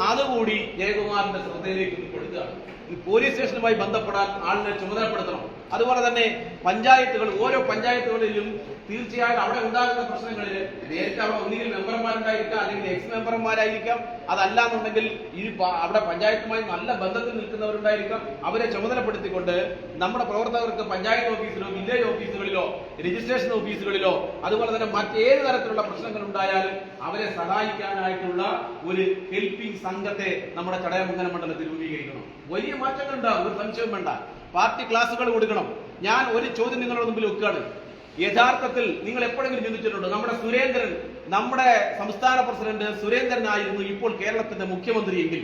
അതുകൂടി ജയകുമാറിന്റെ ശ്രദ്ധയിലേക്ക് ഉൾപ്പെടുത്തുകയാണ്. പോലീസ് സ്റ്റേഷനുമായി ബന്ധപ്പെടാൻ ആളിനെ ചുമതലപ്പെടുത്തണം. അതുപോലെ തന്നെ ഓരോ പഞ്ചായത്തുകളിലും തീർച്ചയായും അവിടെ ഉണ്ടാകുന്ന പ്രശ്നങ്ങളിൽ നേരത്തെ അവിടെ ഒന്നുകിൽ മെമ്പർമാരുണ്ടായിരിക്കാം, അല്ലെങ്കിൽ എക്സ് മെമ്പർമാരായിരിക്കാം. അതല്ലാന്നുണ്ടെങ്കിൽ അവിടെ പഞ്ചായത്തുമായി നല്ല ബന്ധത്തിൽ നിൽക്കുന്നവരുണ്ടായിരിക്കാം. അവരെ ചുമതലപ്പെടുത്തിക്കൊണ്ട് നമ്മുടെ പ്രവർത്തകർക്ക് പഞ്ചായത്ത് ഓഫീസിലോ വില്ലേജ് ഓഫീസുകളിലോ രജിസ്ട്രേഷൻ ഓഫീസുകളിലോ അതുപോലെ തന്നെ മറ്റേത് തരത്തിലുള്ള പ്രശ്നങ്ങൾ ഉണ്ടായാലും അവരെ സഹായിക്കാനായിട്ടുള്ള ഒരു ഹെൽപ്പിംഗ് സംഘത്തെ നമ്മുടെ ചടയമംഗലം മണ്ഡലത്തിൽ രൂപീകരിക്കണം. വലിയ മാറ്റങ്ങൾ ഉണ്ടാകും, ഒരു സംശയവും വേണ്ട. പാർട്ടി ക്ലാസുകൾ കൊടുക്കണം. ഞാൻ ഒരു ചോദ്യം നിങ്ങളുടെ മുമ്പിൽ വെക്കുകയാണ്. യഥാർത്ഥത്തിൽ നിങ്ങൾ എപ്പോഴെങ്കിലും ചിന്തിച്ചിട്ടുണ്ടോ? നമ്മുടെ സംസ്ഥാന പ്രസിഡന്റ് സുരേന്ദ്രനായിരുന്നു ഇപ്പോൾ കേരളത്തിന്റെ മുഖ്യമന്ത്രിയെങ്കിൽ,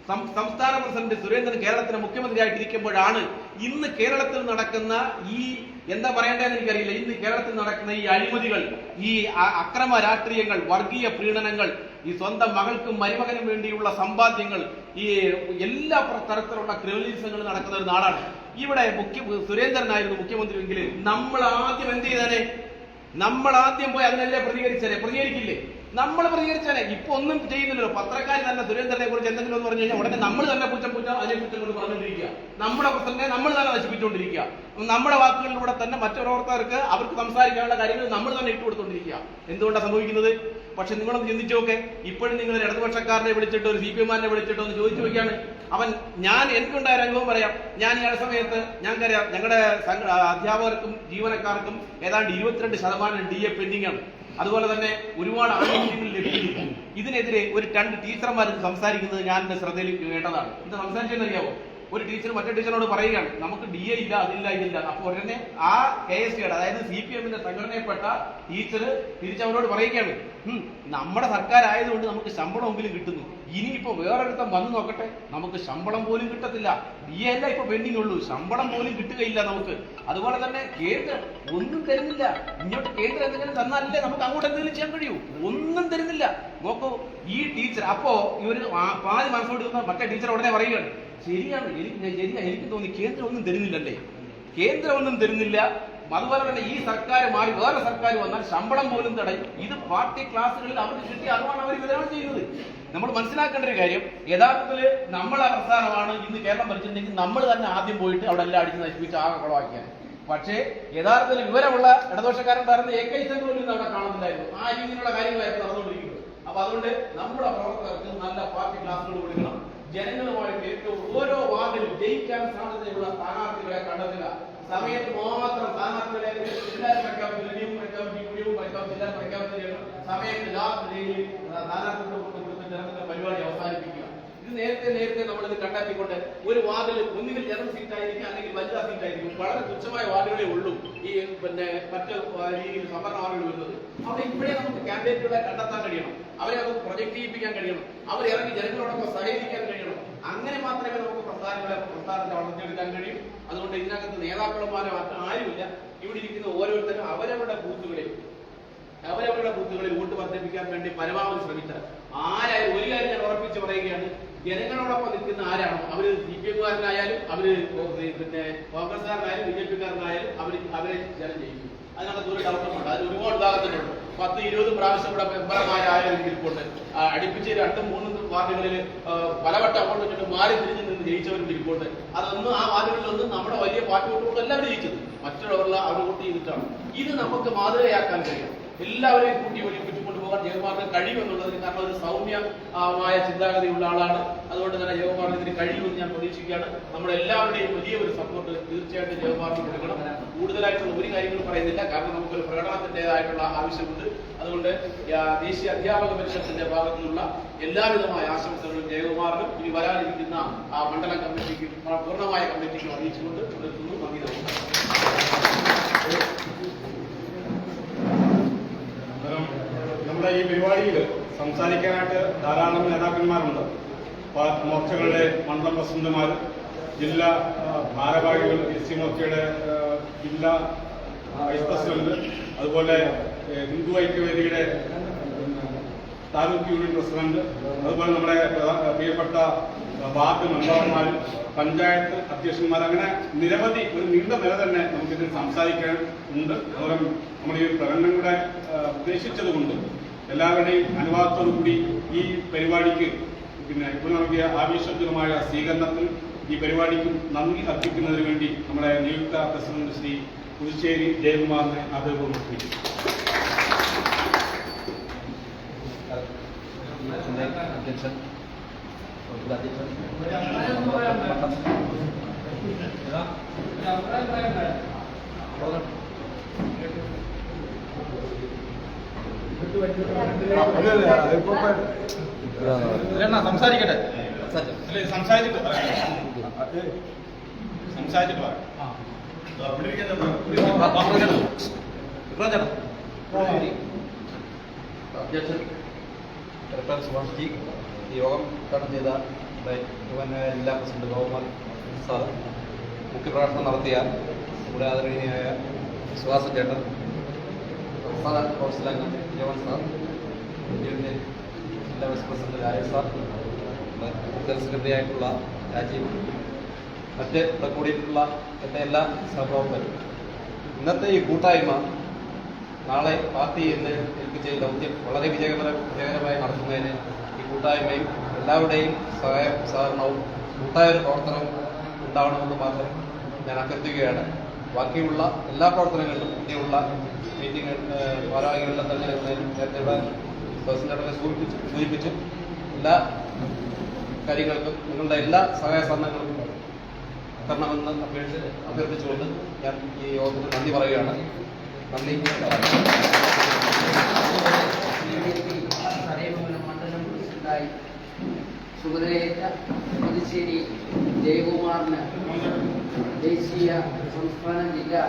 സംസ്ഥാന പ്രസിഡന്റ് സുരേന്ദ്രൻ കേരളത്തിന്റെ മുഖ്യമന്ത്രിയായിട്ടിരിക്കുമ്പോഴാണ് ഇന്ന് കേരളത്തിൽ നടക്കുന്ന ഈ എന്താ പറയേണ്ടതെന്ന് എനിക്കറിയില്ല, ഇന്ന് കേരളത്തിൽ നടക്കുന്ന ഈ അഴിമതികൾ, ഈ അക്രമ രാഷ്ട്രീയങ്ങൾ, വർഗീയ പ്രീണനങ്ങൾ, ഈ സ്വന്തം മകൾക്കും മരുമകനും വേണ്ടിയുള്ള സമ്പാദ്യങ്ങൾ, ഈ എല്ലാ തരത്തിലുള്ള ക്രിമിനലിസങ്ങൾ നടക്കുന്ന ഒരു നാടാണ്. ഇവിടെ സുരേന്ദ്രനായിരുന്നു മുഖ്യമന്ത്രിയെങ്കിൽ നമ്മൾ ആദ്യം എന്ത് ചെയ്തേനെ? നമ്മൾ ആദ്യം പോയി അതിനെല്ലാം പ്രതികരിക്കില്ലേ? നമ്മൾ പ്രതികരിച്ചാലേ. ഇപ്പൊ ഒന്നും ചെയ്യുന്നില്ലല്ലോ. പത്രക്കാർ തന്നെ സുരേന്ദ്രനെ കുറിച്ച് എന്തെങ്കിലും എന്ന് പറഞ്ഞു കഴിഞ്ഞാൽ ഉടനെ നമ്മൾ തന്നെ അതിനെ കുറ്റം കൊണ്ട് പറഞ്ഞുകൊണ്ടിരിക്കുക. നമ്മുടെ പ്രസിഡന്റിനെ നമ്മൾ തന്നെ നശിപ്പിച്ചുകൊണ്ടിരിക്കുക. നമ്മുടെ വാക്കുകളിലൂടെ തന്നെ മറ്റു പ്രവർത്തകർക്ക് അവർക്ക് സംസാരിക്കാനുള്ള കാര്യങ്ങൾ നമ്മൾ തന്നെ ഇട്ടുകൊടുത്തുകൊണ്ടിരിക്കുക. എന്തുകൊണ്ടാണ് സംഭവിക്കുന്നത്? പക്ഷെ നിങ്ങളൊന്ന് ചിന്തിച്ചു നോക്കെ. ഇപ്പോഴും നിങ്ങൾ ഇടതുപക്ഷക്കാരനെ വിളിച്ചിട്ടോ ഒരു CPM-മാരനെ വിളിച്ചിട്ടോ ഒന്ന് ചോദിച്ചു നോക്കിയാണ്. എനിക്കുണ്ടായ ഒരു അനുഭവം പറയാം. ഞാൻ ഈ സമയത്ത് ഞങ്ങൾക്കറിയാം, ഞങ്ങളുടെ അധ്യാപകർക്കും ജീവനക്കാർക്കും ഏതാണ്ട് 22% DA പെൻഡിംഗ് ആണ്. അതുപോലെ തന്നെ ഒരുപാട് ആനുകൂല്യങ്ങൾ ലഭിക്കുന്നില്ല. ഇതിനെതിരെ ഒരു 2 ടീച്ചർമാർ സംസാരിക്കുന്നത് ഞാൻ എന്റെ ശ്രദ്ധയിൽ കേട്ടതാണ്. എന്താ സംസാരിച്ചെന്നറിയാവോ? ഒരു ടീച്ചർ മറ്റേ ടീച്ചറിനോട് പറയുകയാണ്, നമുക്ക് DA ഇല്ല, ഇതില്ല. അപ്പോൾ ഉടനെ ആ KSTയുടെ അതായത് CPM-ന്റെ സംഘടനയിൽപ്പെട്ട ടീച്ചർ തിരിച്ചവരോട് പറയുകയാണ്, നമ്മുടെ സർക്കാർ ആയതുകൊണ്ട് നമുക്ക് ശമ്പളമെങ്കിലും കിട്ടുന്നു. ഇനിയിപ്പോ വേറൊരുത്തം വന്നു നോക്കട്ടെ, നമുക്ക് ശമ്പളം പോലും കിട്ടത്തില്ല. അല്ല ഇപ്പൊ പെൻഡിങ് ഉള്ളൂ, ശമ്പളം പോലും കിട്ടുകയില്ല നമുക്ക്. അതുപോലെ തന്നെ കേന്ദ്രം ഒന്നും തരുന്നില്ല. ഇങ്ങോട്ട് കേന്ദ്രം എന്തെങ്കിലും തന്നാലല്ലേ നമുക്ക് അങ്ങോട്ട് എന്തെങ്കിലും ചെയ്യാൻ കഴിയൂ. ഒന്നും തരുന്നില്ല. നോക്കൂ, ഈ ടീച്ചർ അപ്പോ ഇവര് പാതി മനസ്സോട് മറ്റേ ടീച്ചർ ഉടനെ പറയുകയാണ്, ശരിയാണ്, എനിക്ക് തോന്നി കേന്ദ്രം ഒന്നും തരുന്നില്ലല്ലേ, കേന്ദ്രം ഒന്നും തരുന്നില്ല. അതുപോലെ തന്നെ ഈ സർക്കാർ മാറി വേറെ സർക്കാർ വന്നാൽ ശമ്പളം പോലും തടയും. ഇത് പാർട്ടി ക്ലാസ്സുകളിൽ അവർക്ക് കിട്ടിയ അറിവാണ് അവർ വിതരണം ചെയ്യുന്നത്. നമ്മൾ മനസ്സിലാക്കേണ്ട ഒരു കാര്യം, യഥാർത്ഥത്തിൽ നമ്മളെ പ്രസ്ഥാനമാണ് ഇന്ന് കേരളം ഭരിച്ചിട്ടുണ്ടെങ്കിൽ നമ്മൾ തന്നെ ആദ്യം പോയിട്ട് അവിടെ എല്ലാം അടിച്ച് നശിപ്പിച്ച് ആകെ കുളമാക്കിയാണ്. പക്ഷേ യഥാർത്ഥത്തിൽ വിവരമുള്ള ഇടദോഷക്കാരുണ്ടായിരുന്ന ഏകൈ സംഘങ്ങളിൽ അവിടെ കാണുന്നില്ലായിരുന്നു. ആ രീതിയിലുള്ള കാര്യങ്ങളായിരുന്നു നടന്നുകൊണ്ടിരിക്കുന്നത്. അപ്പൊ അതുകൊണ്ട് നമ്മുടെ പ്രവർത്തകർക്ക് നല്ല പാർട്ടി ക്ലാസ്സുകൾ കൊടുക്കണം. ജനങ്ങളുമായിട്ട് ഏറ്റവും ഓരോ വാർഡിലും ജയിക്കാൻ സാധ്യതയുള്ള സ്ഥാനാർത്ഥികളെ കണ്ടെത്തുക. സമയത്ത് മാത്രം സ്ഥാനാർത്ഥികളെ എല്ലാവരും പ്രഖ്യാപിച്ചില്ല, എല്ലാവരും പ്രഖ്യാപിച്ചില്ല. സമയത്ത് ലാസ്റ്റ് ഡേയിൽ സ്ഥാനാർത്ഥികളെ കൊടുത്ത് ജനങ്ങളുടെ പരിപാടി അവസാനിപ്പിക്കുക. ഇത് നേരത്തെ നമ്മളിത് കണ്ടെത്തിക്കൊണ്ട് ഒരു വാർഡിൽ ഒന്നുകിൽ ജനറൽ സീറ്റായിരിക്കും അല്ലെങ്കിൽ വനിതാ സീറ്റായിരിക്കും. വളരെ തുച്ഛമായ വാർഡുകളേ ഉള്ളൂ ഈ മറ്റ് രീതിയിൽ സംവരണ വാർഡുകൾ വരുന്നത്. അവിടെ ഇപ്പോഴേ നമുക്ക് കാൻഡിഡേറ്റുകളെ കണ്ടെത്താൻ കഴിയണം, അവരെ അത് പ്രൊജക്ട് ചെയ്യിപ്പിക്കാൻ കഴിയണം, അവർ ഇറങ്ങി ജനങ്ങളോടൊപ്പം സഹകരിക്കാൻ കഴിയണം. അങ്ങനെ മാത്രമേ നമുക്ക് പ്രസ്ഥാനത്തെ വളർത്തിയെടുക്കാൻ കഴിയും. അതുകൊണ്ട് ഇതിനകത്ത് നേതാക്കളുമാരോ ആരുമില്ല. ഇവിടെ ഇരിക്കുന്ന ഓരോരുത്തരും അവരവരുടെ ബൂത്തുകളിൽ വോട്ട് വർദ്ധിപ്പിക്കാൻ വേണ്ടി പരമാവധി ശ്രമിച്ചാൽ ആരായാലും ഒരു കാര്യം ഞാൻ ഉറപ്പിച്ച് പറയുകയാണ്, ജനങ്ങളോടൊപ്പം നിൽക്കുന്ന ആരാണോ, അവര് CPM-കാരനായാലും അവര് കോൺഗ്രസ്സുകാരനായാലും BJP-കാരനായാലും അവരെ ജനം ജയിക്കും. അതിനകത്ത് ഒരു ഡൗട്ടുമുണ്ട്. അതിൽ ഒരുപാട് ഉദാഹരണങ്ങളുണ്ട്. 10-20 പ്രാവശ്യം ഇവിടെ മെമ്പർമാരായാലും കൊണ്ട് അടുപ്പിച്ച് 2-3 വാർഡുകളിൽ പലവട്ടം അങ്ങോട്ടും ഇങ്ങോട്ടും മാറി തിരിഞ്ഞ് നിന്ന് ജയിച്ചവരും ഇരിപ്പുണ്ട്. അതൊന്നും ആ വാർഡുകളിലൊന്നും നമ്മുടെ വലിയ പാർട്ടി വോട്ടുകൊണ്ട് എല്ലാവരും ജയിച്ചത്, മറ്റുള്ളവരുടെ അവർ വോട്ട് ചെയ്തിട്ടാണ്. ഇത് നമുക്ക് മാതൃകയാക്കാൻ കഴിയും. എല്ലാവരെയും കൂട്ടി ഒലിപ്പിച്ചു കൊണ്ടുപോകാൻ ജയകുമാറിന് കഴിയുമെന്നുള്ളതിന് കാരണം ഒരു സൗമ്യമായ ചിന്താഗതിയുള്ള ആളാണ്. അതുകൊണ്ട് തന്നെ ജയകുമാറിന് ഇതിന് കഴിയുമെന്ന് ഞാൻ പ്രതീക്ഷിക്കുകയാണ്. നമ്മുടെ എല്ലാവരുടെയും വലിയ ഒരു സപ്പോർട്ട് തീർച്ചയായിട്ടും ജയകുമാറിന് കൊടുക്കണം. കൂടുതലായിട്ടുള്ള ഒരു കാര്യങ്ങളും പറയുന്നില്ല, കാരണം നമുക്കൊരു പ്രകടനത്തിൻ്റെതായിട്ടുള്ള ആവശ്യമുണ്ട്. അതുകൊണ്ട് ദേശീയ അധ്യാപക പരിഷത്തിന്റെ ഭാഗത്തു നിന്നുള്ള എല്ലാവിധമായ ആശംസകളും ജയകുമാറിനും ഇനി വരാനിരിക്കുന്ന ആ മണ്ഡലം കമ്മിറ്റിക്ക് പൂർണ്ണമായ കമ്മിറ്റിക്ക് അറിയിച്ചുകൊണ്ട് നിർത്തുന്നു. നന്ദി. നമ്മുടെ ഈ പരിപാടിയിൽ സംസാരിക്കാനായിട്ട് ധാരാളം നേതാക്കന്മാരുണ്ട്. മോർച്ചകളുടെ മണ്ഡലം പ്രസിഡന്റുമാർ, ജില്ലാ ഭാരവാഹികൾ, SC മോർച്ചയുടെ ജില്ലാ വൈസ് പ്രസിഡന്റ്, അതുപോലെ ഹിന്ദു ഐക്യവേദിയുടെ താലൂക്ക് യൂണിയൻ പ്രസിഡന്റ്, അതുപോലെ നമ്മുടെ പ്രിയപ്പെട്ട വാർഡ് മെമ്പർമാർ, പഞ്ചായത്ത് അധ്യക്ഷന്മാർ, അങ്ങനെ നിരവധി ഒരു നീണ്ട നില തന്നെ നമുക്കിതിൽ സംസാരിക്കാൻ ഉണ്ട്. അതുപോലെ നമ്മൾ ഈ പ്രകടനം കൂടെ ഉദ്ദേശിച്ചതുകൊണ്ട് എല്ലാവരുടെയും അനുവാദത്തോടുകൂടി ഈ പരിപാടിക്ക് ഇപ്പോൾ നൽകിയ ആവേശജനകമായ സ്വീകരണത്തിൽ ഈ പരിപാടിക്ക് നന്ദി അർപ്പിക്കുന്നതിന് വേണ്ടി നമ്മുടെ നിയുക്ത പ്രസിഡന്റ് ശ്രീ പുതുശ്ശേരി ജയകുമാറിനെ ആദരപൂർവ്വം ക്ഷണിക്കുന്നു. സംസാരിക്കട്ടെ, സംസാരിച്ചിട്ട് അധ്യക്ഷൻ സുഭാഷ് ജി, ഈ യോഗം ഉദ്ഘാടനം ചെയ്ത ജില്ലാ പ്രസിഡന്റ് ഗോകുമാർ സാർ, മുഖ്യപ്രഭാഷണം നടത്തിയ നമ്മുടെ ആദരണീയനായ സുഹാസൻ ചേട്ടൻ, സംസ്ഥാന കൗൺസിൽ അംഗം ജവൻ സാർ, യൂണിയൻ ജില്ലാ vice president Rajesh sir, general secretary ആയിട്ടുള്ള രാജീവ്, മറ്റ് ഇവിടെ കൂടിയിട്ടുള്ള എൻ്റെ എല്ലാ സഹപ്രവർത്തകരും, ഇന്നത്തെ ഈ കൂട്ടായ്മ നാളെ പാർട്ടി എന്ന് ഏൽപ്പിച്ച ദൗത്യം വളരെ വിജയകരമായി നടത്തുന്നതിന് ഈ കൂട്ടായ്മയും എല്ലാവരുടെയും സഹായം സഹകരണവും കൂട്ടായൊരു പ്രവർത്തനവും ഉണ്ടാവണമെന്ന് മാത്രം ഞാൻ അഭ്യർത്ഥിക്കുകയാണ്. ബാക്കിയുള്ള എല്ലാ പ്രവർത്തനങ്ങളിലും ഇനിയുള്ള മീറ്റിംഗ് ഭാരവാഹികളെല്ലാം തെരഞ്ഞെടുക്കുന്നതിനും നേരത്തെ ഇവിടെ പ്രസിഡന്റിനെ സൂചിപ്പിച്ചു എല്ലാ കാര്യങ്ങൾക്കും നിങ്ങളുടെ എല്ലാ സഹായ സഹകരണങ്ങളും തരണമെന്ന് അഭ്യർത്ഥിച്ചുകൊണ്ട് ഞാൻ ഈ യോഗത്തിന് നന്ദി പറയുകയാണ്. നന്ദി. മണ്ഡലം പ്രസിഡന്റായി ചുമതലയേറ്റ പുതുശ്ശേരി ജയകുമാറിന് ദേശീയ സംസ്ഥാന ജില്ലാ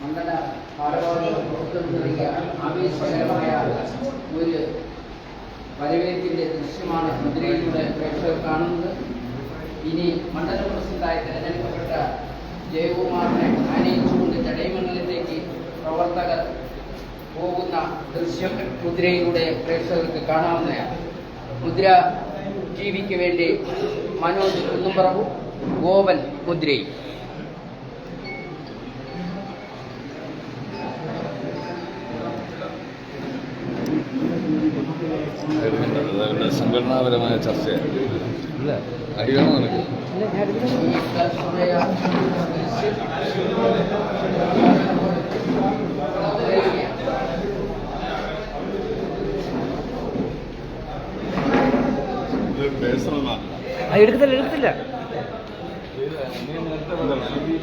മണ്ഡല ഭാരവാഹികൾ പുറത്തു നൽകിയ ആവേശകരമായ ഒരു വരവേൽപ്പിന്റെ ദൃശ്യമാണ് മുദ്രയിലൂടെ പ്രേക്ഷകർ കാണുന്നത്. ഇനി മണ്ഡലം പ്രസിഡന്റായി തെരഞ്ഞെടുക്കപ്പെട്ട ജയകുമാറിനെ ആനയിച്ചുകൊണ്ട് ചടയമംഗലത്തേക്ക് പ്രവർത്തകർ പോകുന്ന ദൃശ്യം മുദ്രയിലൂടെ പ്രേക്ഷകർക്ക് കാണാവുന്നതാണ്. മുദ്ര ടിവിക്ക് വേണ്ടി മനോജ് കുന്നുംപറമ്പും ഗോപൻ മുദ്രയും. സംഘടനാപരമായ ചർച്ചയാണ്. അറിയണോ നിനക്ക്? എടുക്കത്തില്ല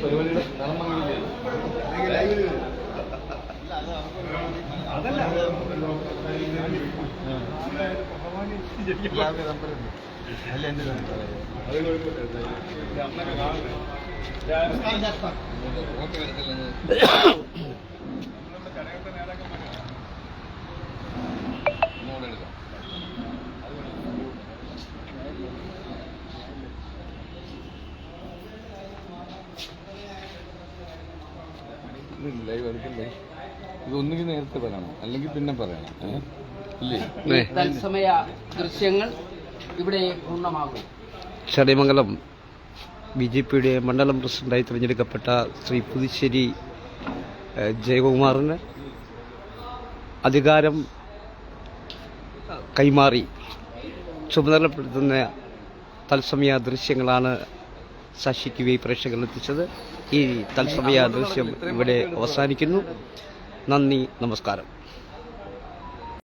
പരിപാടിയുടെ ലൈവ് എടുക്കല്ലേ? ഇതൊന്നുകിൽ നേരത്തെ പറയണം, അല്ലെങ്കിൽ പിന്നെ പറയണം. ഇല്ലേ? തത്സമയ ദൃശ്യങ്ങൾ ഇവിടെ പൂർണ്ണമാകും. ചടയമംഗലം BJPയുടെ മണ്ഡലം പ്രസിഡന്റായി തിരഞ്ഞെടുക്കപ്പെട്ട ശ്രീ പുതുശ്ശേരി ജയകുമാറിന് അധികാരം കൈമാറി ചുമതലപ്പെടുത്തുന്ന തത്സമയ ദൃശ്യങ്ങളാണ് സാക്ഷി TV പ്രേക്ഷകരിൽ എത്തിച്ചത്. ഈ തത്സമയ ദൃശ്യം ഇവിടെ അവസാനിക്കുന്നു. നന്ദി, നമസ്കാരം.